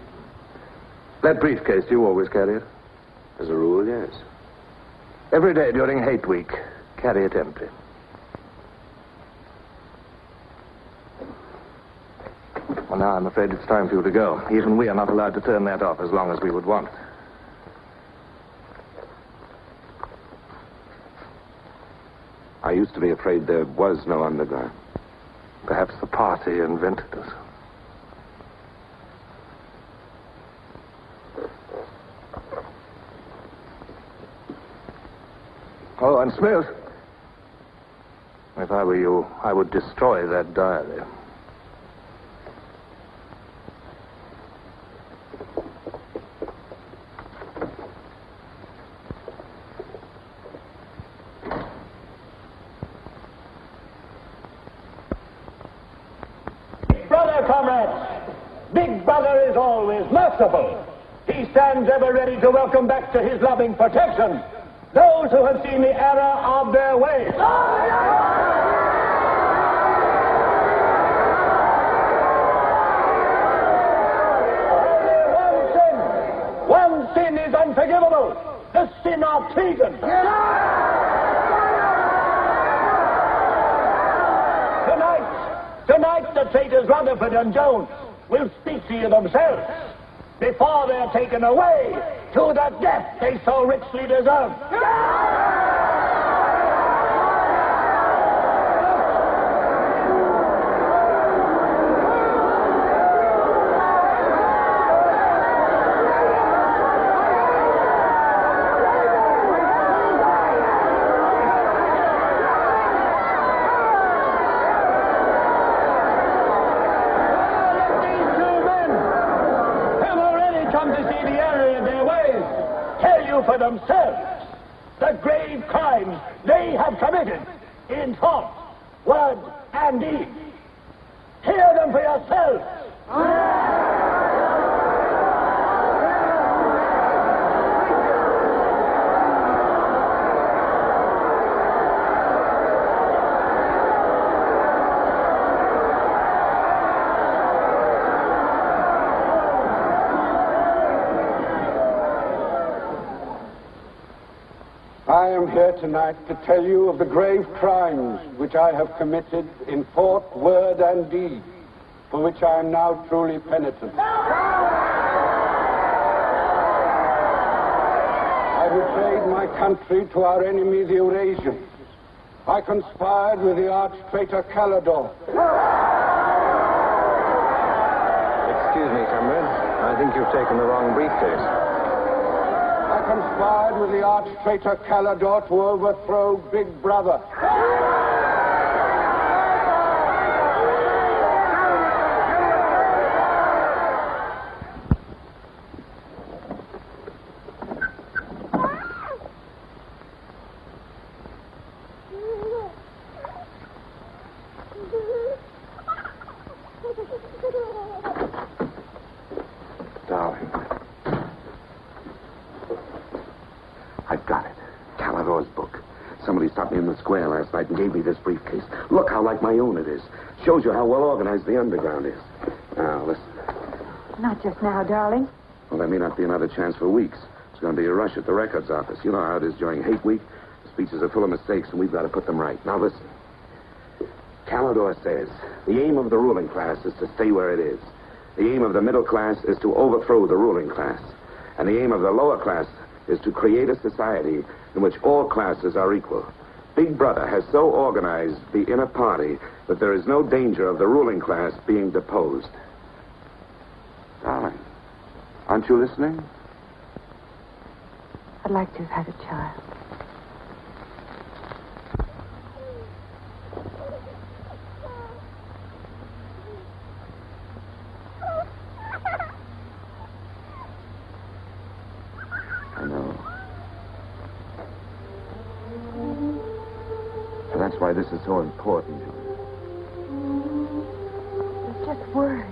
That briefcase, do you always carry it? As a rule, yes. Every day during hate week, carry it empty. Well, now I'm afraid it's time for you to go. Even we are not allowed to turn that off as long as we would want. I used to be afraid there was no underground. Perhaps the party invented us. Oh, and Smith, if I were you, I would destroy that diary. Big Brother is always merciful. He stands ever ready to welcome back to his loving protection those who have seen the error of their ways. Only one sin is unforgivable. the sin of treason. Tonight, the traitors Rutherford and Jones will speak to you themselves before they're taken away to the death they so richly deserve. For themselves the grave crimes they have committed in thought, word, and deed. Hear them for yourselves. I am here tonight to tell you of the grave crimes which I have committed in thought, word, and deed, for which I am now truly penitent. I betrayed my country to our enemy, the Eurasians. I conspired with the arch-traitor Calidore. Excuse me, comrade. I think you've taken the wrong briefcase. I conspired with the arch-traitor Calidore to overthrow Big Brother. Darling. I've got it. Calidore's book. Somebody stopped me in the square last night and gave me this briefcase. Look how like my own it is. Shows you how well organized the underground is. Now, listen. Not just now, darling. Well, there may not be another chance for weeks. There's going to be a rush at the records office. You know how it is during hate week. The speeches are full of mistakes, and we've got to put them right. Now, listen. Calidore says the aim of the ruling class is to stay where it is. The aim of the middle class is to overthrow the ruling class. And the aim of the lower class is to create a society in which all classes are equal. Big Brother has so organized the inner party that there is no danger of the ruling class being deposed. Darling, aren't you listening? I'd like to have had a child. I know. So that's why this is so important, Julia. It's just words.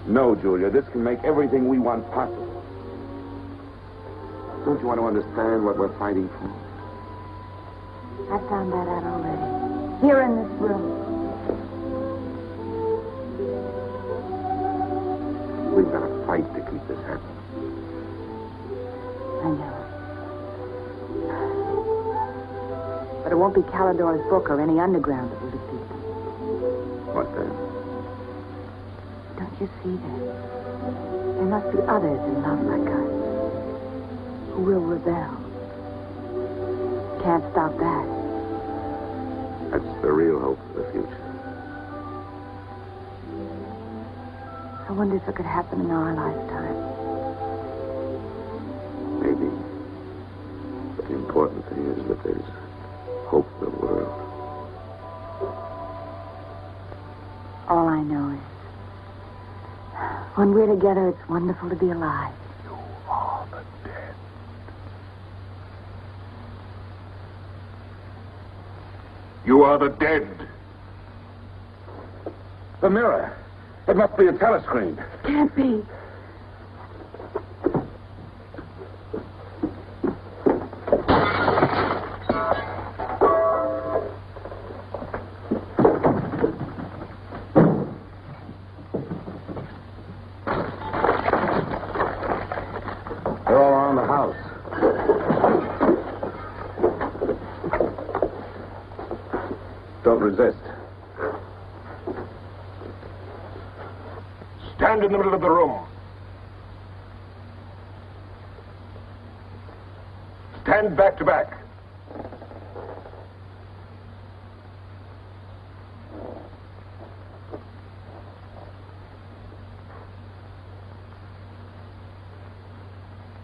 No, Julia, this can make everything we want possible. Don't you want to understand what we're fighting for? I found that out already. Here in this room. We've got to fight to keep this happening. I know. But it won't be Calidore's book or any underground that will defeat them. What then? Don't you see that? There must be others in love like us who will rebel. Can't stop that. That's the real hope for the future. I wonder if it could happen in our lifetime. Maybe. But the important thing is that there's hope in the world. All I know is when we're together, it's wonderful to be alive. You are the dead. You are the dead. The mirror. It must be a telescreen. Can't be. don't resist. Stand in the middle of the room. Stand back to back.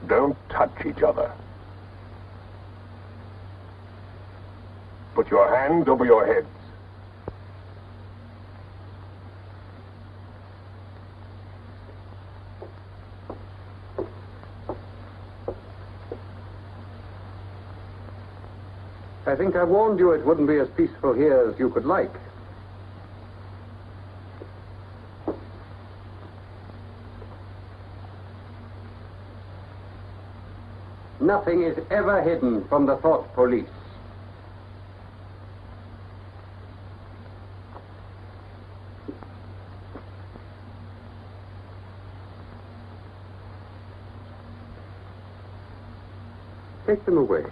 Don't touch each other. Put your hands over your heads. I think I warned you it wouldn't be as peaceful here as you could like. Nothing is ever hidden from the thought police. Take them away.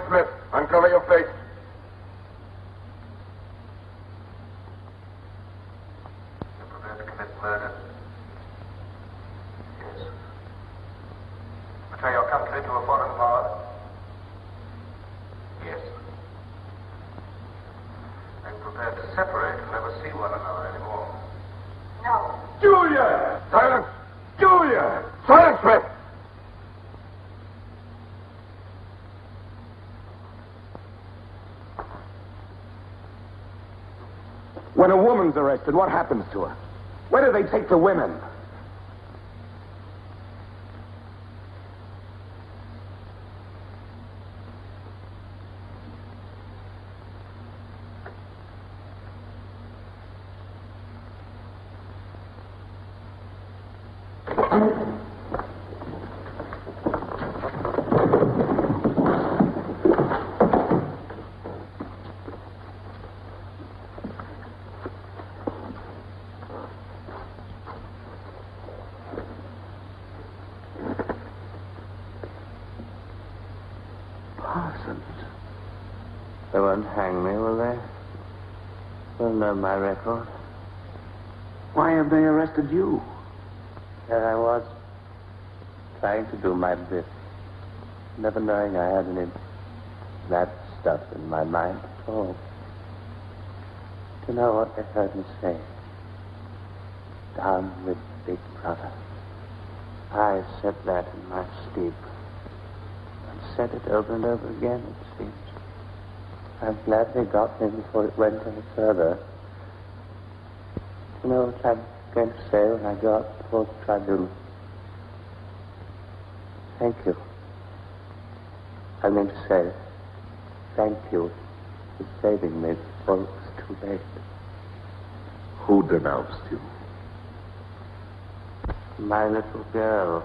Smith, uncover your face. You're prepared to commit murder? Yes. Betray your country to a foreign power? Yes. Are you prepared to separate and never see one another anymore? No. Julia! Silence! Julia! Silence, Smith! When a woman's arrested, what happens to her? Where do they take the women? They won't hang me, will they? They'll know my record. Why have they arrested you? There I was, trying to do my bit, never knowing I had any bad stuff in my mind at all. Do you know what they heard me say? Down with Big Brother. I said that in my sleep, and said it over and over again, it seems. I'm glad they got me before it went any further. You know what I'm going to say when I go up before the tribunal? Thank you. I mean to say, thank you for saving me before it was too late. Who denounced you? My little girl.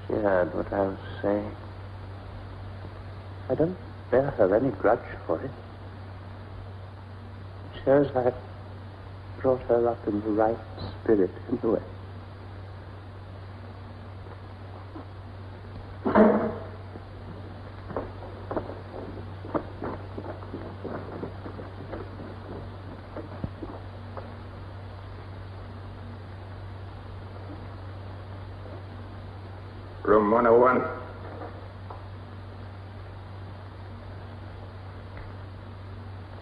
She heard what I was saying. I don't bear her any grudge for it. It shows I brought her up in the right spirit anyway. Room 101.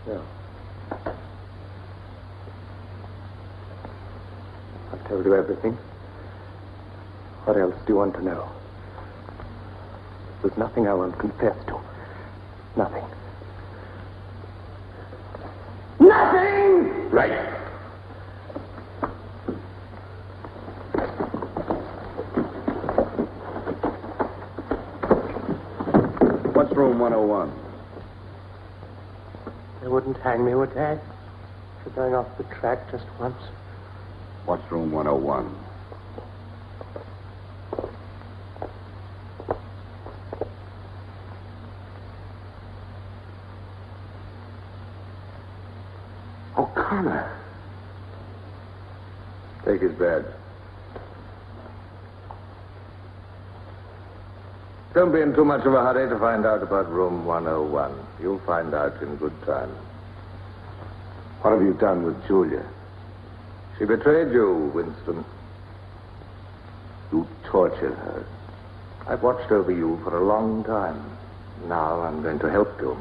No. I've told you everything. What else do you want to know? There's nothing I won't confess to. Nothing. Nothing! Right. What's room 101? They wouldn't hang me, would they? For going off the track just once. What's room 101? O'Connor. Take his badge. Don't be in too much of a hurry to find out about room 101. You'll find out in good time. What have you done with Julia? She betrayed you, Winston. You tortured her. I've watched over you for a long time. Now I'm going to help you.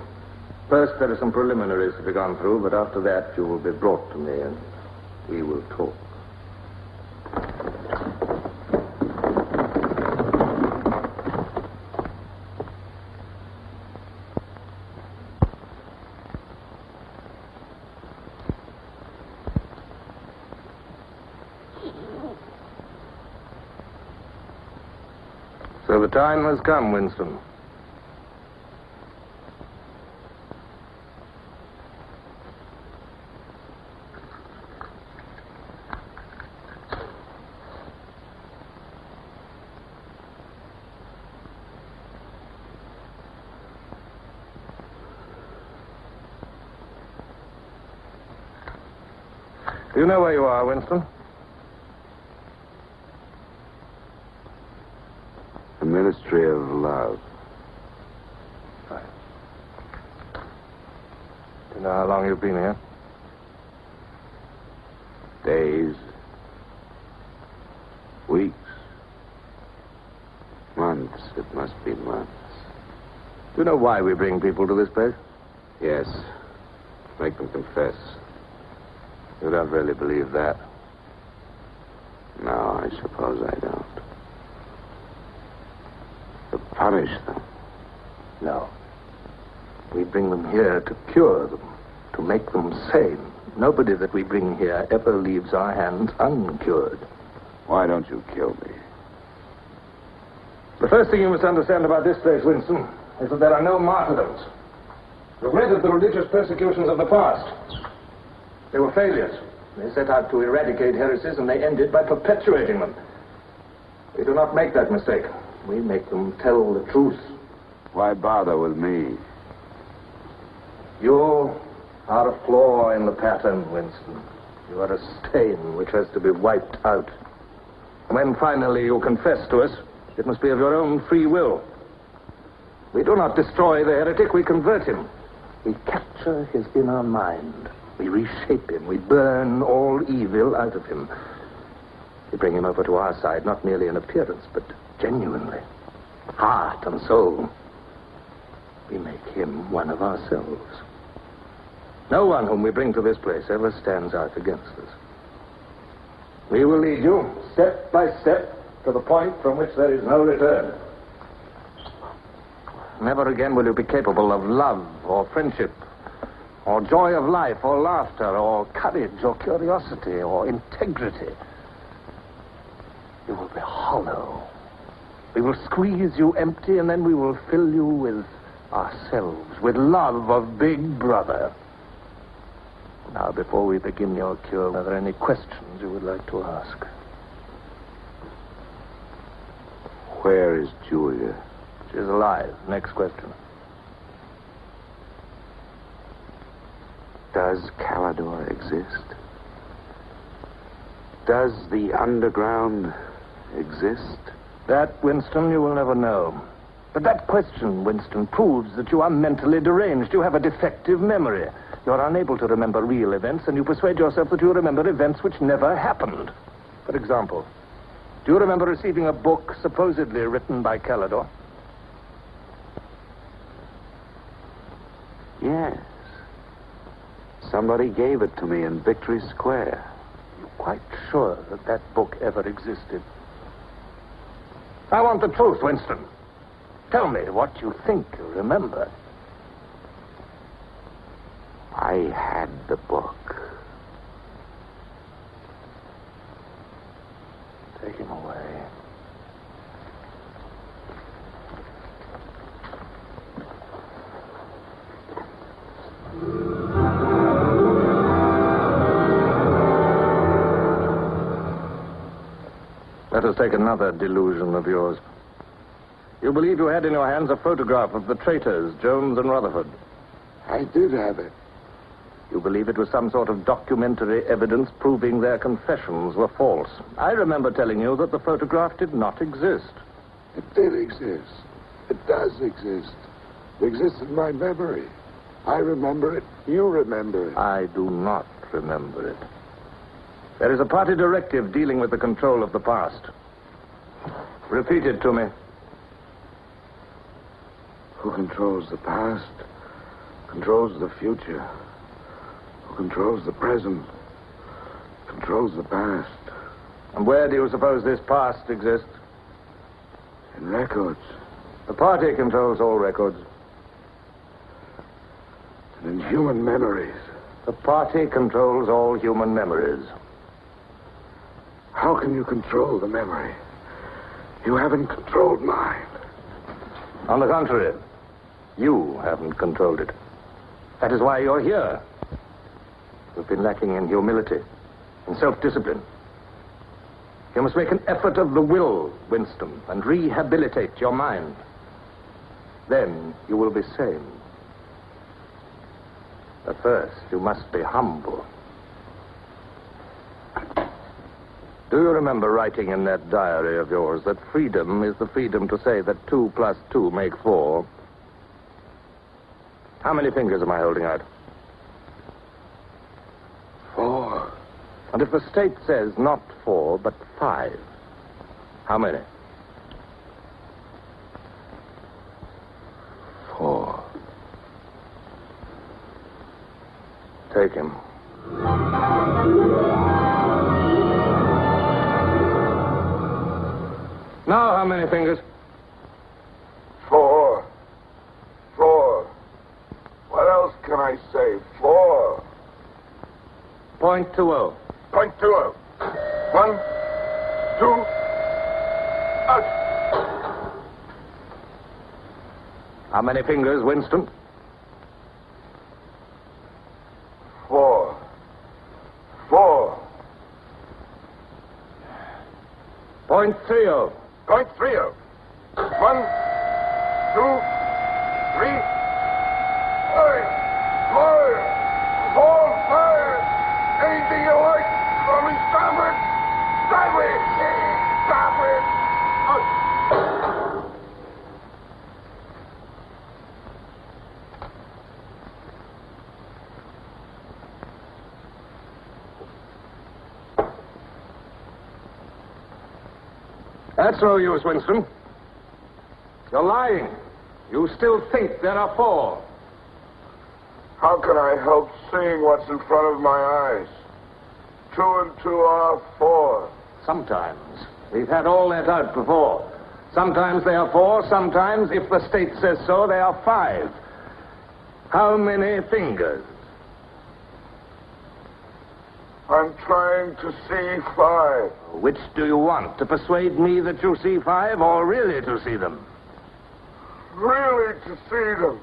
First, there are some preliminaries to be gone through, but after that, you will be brought to me and we will talk. So the time has come, Winston. Do you know where you are, Winston? The Ministry of Love. Right. Do you know how long you've been here? Days. Weeks. Months. It must be months. Do you know why we bring people to this place? Yes. Make them confess. You don't really believe that? No, I suppose I don't. To punish them. No. We bring them here to cure them, to make them sane. Nobody that we bring here ever leaves our hands uncured. Why don't you kill me? The first thing you must understand about this place, Winston, is that there are no martyrdoms. You've read of the religious persecutions of the past. They were failures. They set out to eradicate heresies, and they ended by perpetuating them. We do not make that mistake. We make them tell the truth. Why bother with me? You are a flaw in the pattern, Winston. You are a stain which has to be wiped out. When finally you confess to us, it must be of your own free will. We do not destroy the heretic, we convert him. We capture his inner mind. We reshape him. We burn all evil out of him. We bring him over to our side, not merely in appearance, but genuinely. Heart and soul. We make him one of ourselves. No one whom we bring to this place ever stands out against us. We will lead you, step by step, to the point from which there is no return. Never again will you be capable of love or friendship, or joy of life, or laughter, or courage, or curiosity, or integrity. You will be hollow. We will squeeze you empty, and then we will fill you with ourselves, with love of Big Brother. Now, before we begin your cure, are there any questions you would like to ask? Where is Julia? She's alive. Next question. Does Calidor exist? Does the underground exist? That, Winston, you will never know. But that question, Winston, proves that you are mentally deranged. You have a defective memory. You are unable to remember real events, and you persuade yourself that you remember events which never happened. For example, do you remember receiving a book supposedly written by Calidor? Yes. Somebody gave it to me in Victory Square. You're quite sure that that book ever existed? I want the truth, Winston. Tell me what you think you remember. I had the book. Take him away. Let us take another delusion of yours. You believe you had in your hands a photograph of the traitors, Jones and Rutherford. I did have it. You believe it was some sort of documentary evidence proving their confessions were false. I remember telling you that the photograph did not exist. It did exist. It does exist. It exists in my memory. I remember it. You remember it. I do not remember it. There is a party directive dealing with the control of the past. Repeat it to me. Who controls the past controls the future. Who controls the present controls the past. And where do you suppose this past exists? In records. The party controls all records. And in human memories. The party controls all human memories. How can you control the memory? You haven't controlled mine. On the contrary, you haven't controlled it. That is why you're here. You've been lacking in humility, in self-discipline. You must make an effort of the will, Winston, and rehabilitate your mind. Then you will be sane. But first, you must be humble. Do you remember writing in that diary of yours that freedom is the freedom to say that 2 plus 2 make 4? How many fingers am I holding out? 4. And if the state says not 4, but 5, how many? 4. Take him. Now, how many fingers? 4. 4. What else can I say? 4. .20. 0.20. 1, 2, out. How many fingers, Winston? 4. 4. .30. 0.30. 1, 2, 3, 4, 5. Anything you like. Call me starboard. Sideways. Starboard. Out. That's no use, Winston. You're lying. You still think there are 4. How can I help seeing what's in front of my eyes? 2 and 2 are 4. Sometimes. We've had all that out before. Sometimes they are 4, sometimes, if the state says so, they are 5. How many fingers? I'm trying to see 5. Which do you want? To persuade me that you see 5 or really to see them? Really to see them.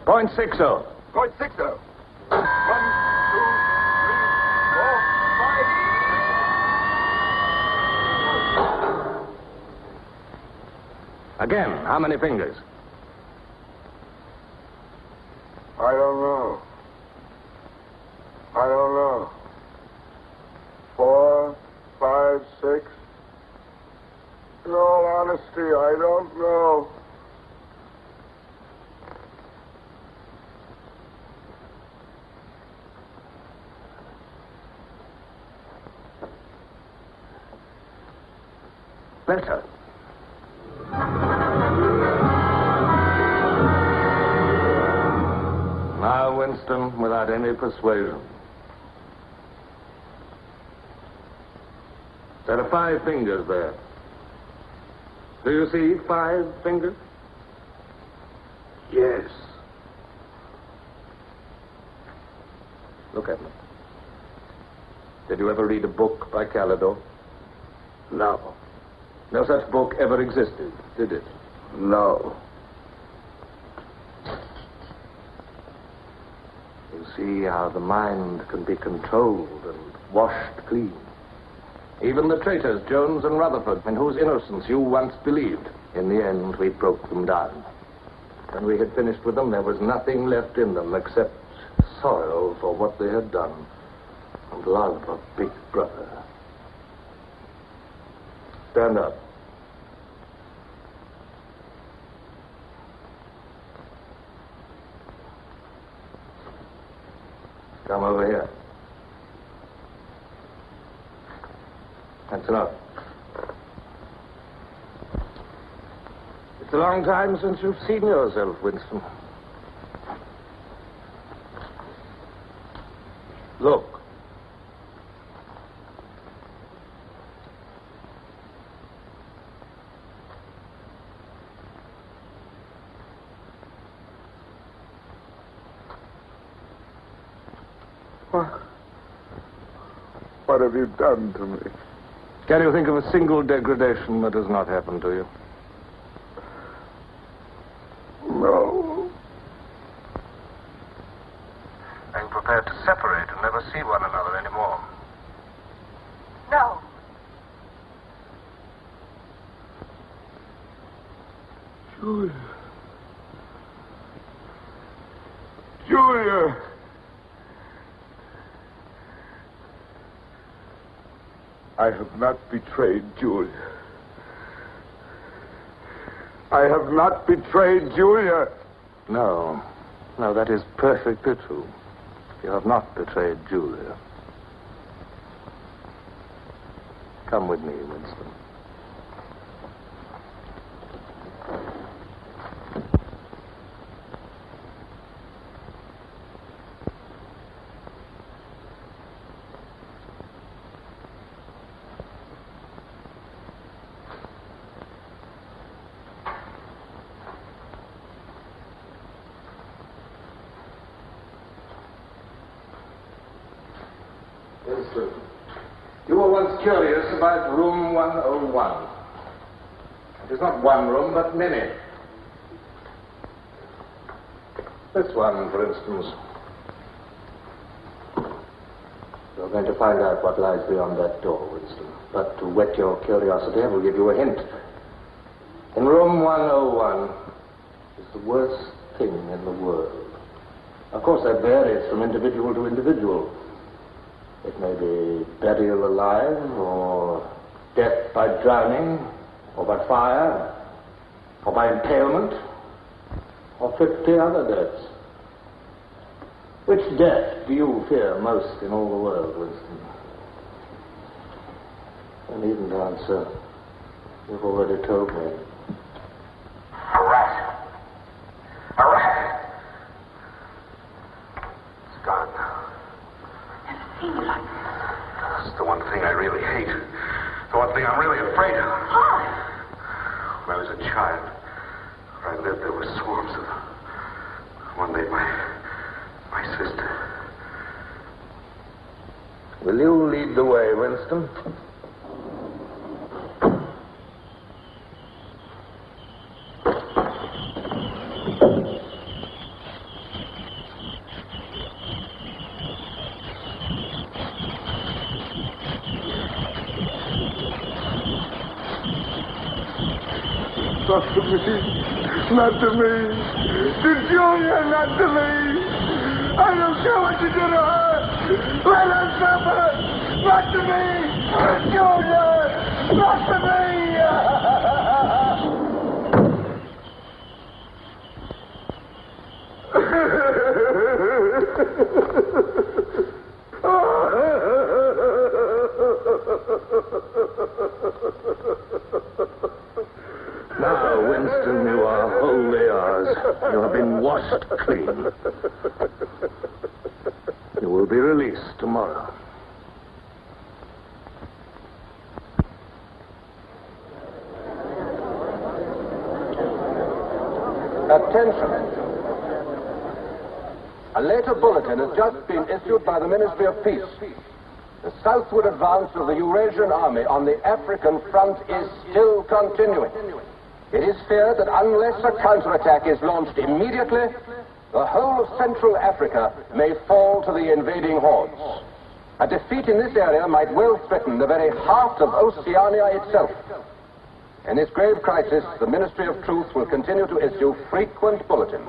.60. 0.60. 1, 2, 3, 4, 5. Again, how many fingers? I don't know. I don't know. 4, 5, 6. In all honesty, I don't know. Better. Now, Winston, without any persuasion. There are 5 fingers there. Do you see 5 fingers? Yes. Look at me. Did you ever read a book by Calidore? No. No such book ever existed, did it? No. You see how the mind can be controlled and washed clean. Even the traitors, Jones and Rutherford, in whose innocence you once believed, in the end we broke them down. When we had finished with them, there was nothing left in them except sorrow for what they had done and love of Big Brother. Stand up. Come over here. That's enough. It's a long time since you've seen yourself, Winston. Look. What have you done to me? Can you think of a single degradation that has not happened to you? No. Are you prepared to separate and never see one another anymore? No. Julia. Julia. I have not betrayed Julia. I have not betrayed Julia. No. No, that is perfectly true. You have not betrayed Julia. Come with me, Winston. You were once curious about room 101. It is not one room, but many. This one, for instance. You're going to find out what lies beyond that door, Winston. But to whet your curiosity, I will give you a hint. In room 101 is the worst thing in the world. Of course, that varies from individual to individual. It may be burial alive, or death by drowning, or by fire, or by impalement, or 50 other deaths. Which death do you fear most in all the world, Winston? I needn't answer. You've already told me. A rat. A rat. It's gone now. That's the one thing I really hate. The one thing I'm really afraid of. Why? When I was a child, where I lived, there were swarms of them. One day, my sister. Will you lead the way, Winston? Not to me. Not to me. To Julia, not to me. I don't care what you do to her. Let her suffer. Not to me. To Julia. Not to me. Now, Winston, you are wholly ours. You have been washed clean. You will be released tomorrow. Attention. A later bulletin has just been issued by the Ministry of Peace. The southward advance of the Eurasian army on the African front is still continuing. It is feared that unless a counterattack is launched immediately, the whole of Central Africa may fall to the invading hordes. A defeat in this area might well threaten the very heart of Oceania itself. In this grave crisis, the Ministry of Truth will continue to issue frequent bulletins.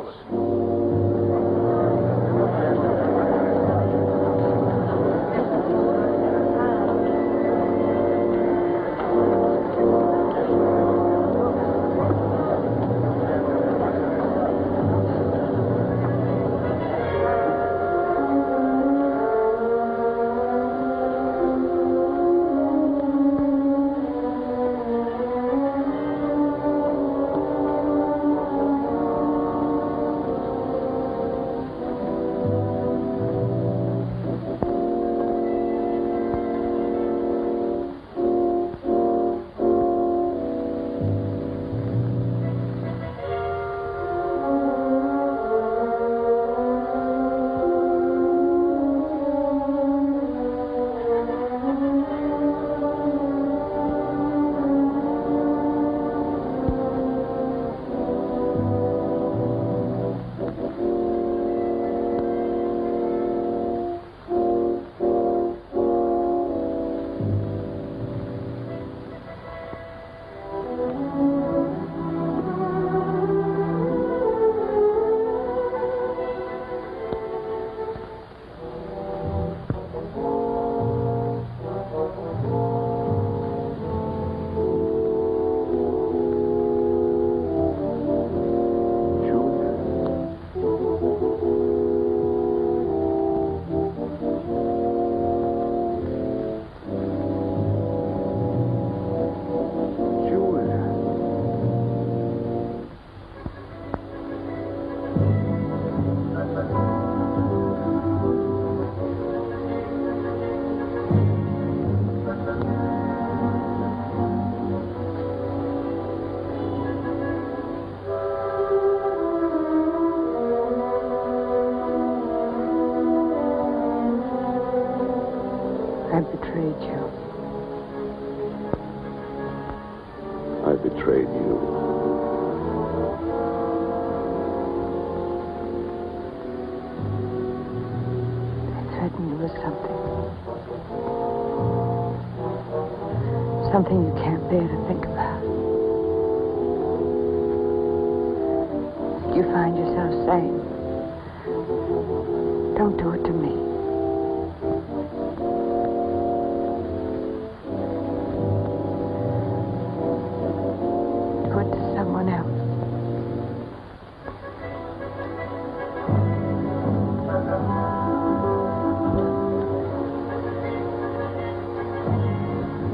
I betrayed you. I betrayed you. I threatened you with something. Something you can't bear to think about. You find yourself saying, don't do it to me. Do it to someone else.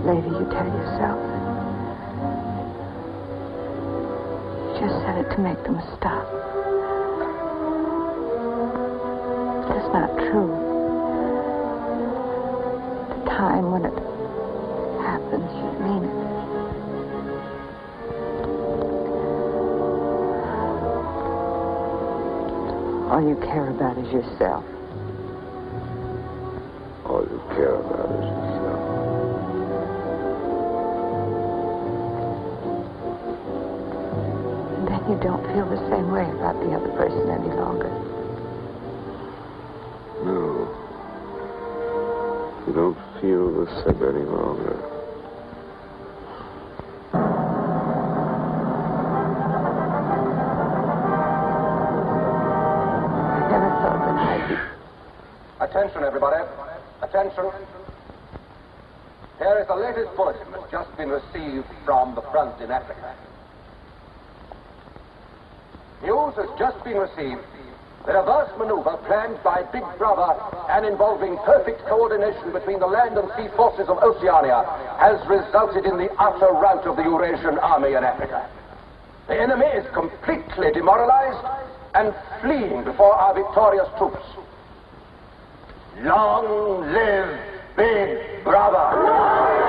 Later you tell yourself, you just said it to make them stop. That's not true. The time when it happens, you mean it. All you care about is yourself. All you care about is yourself. And then you don't feel the same way about the other person any longer. No. You don't feel the same any longer. I never thought that I'd be... Attention, everybody. Attention. Here is the latest bulletin that's just been received from the front in Africa. News has just been received. The reverse maneuver planned by Big Brother and involving perfect coordination between the land and sea forces of Oceania has resulted in the utter rout of the Eurasian army in Africa. The enemy is completely demoralized and fleeing before our victorious troops. Long live Big Brother!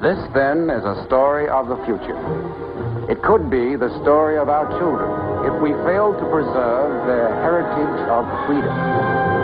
This, then, is a story of the future. It could be the story of our children if we fail to preserve their heritage of freedom.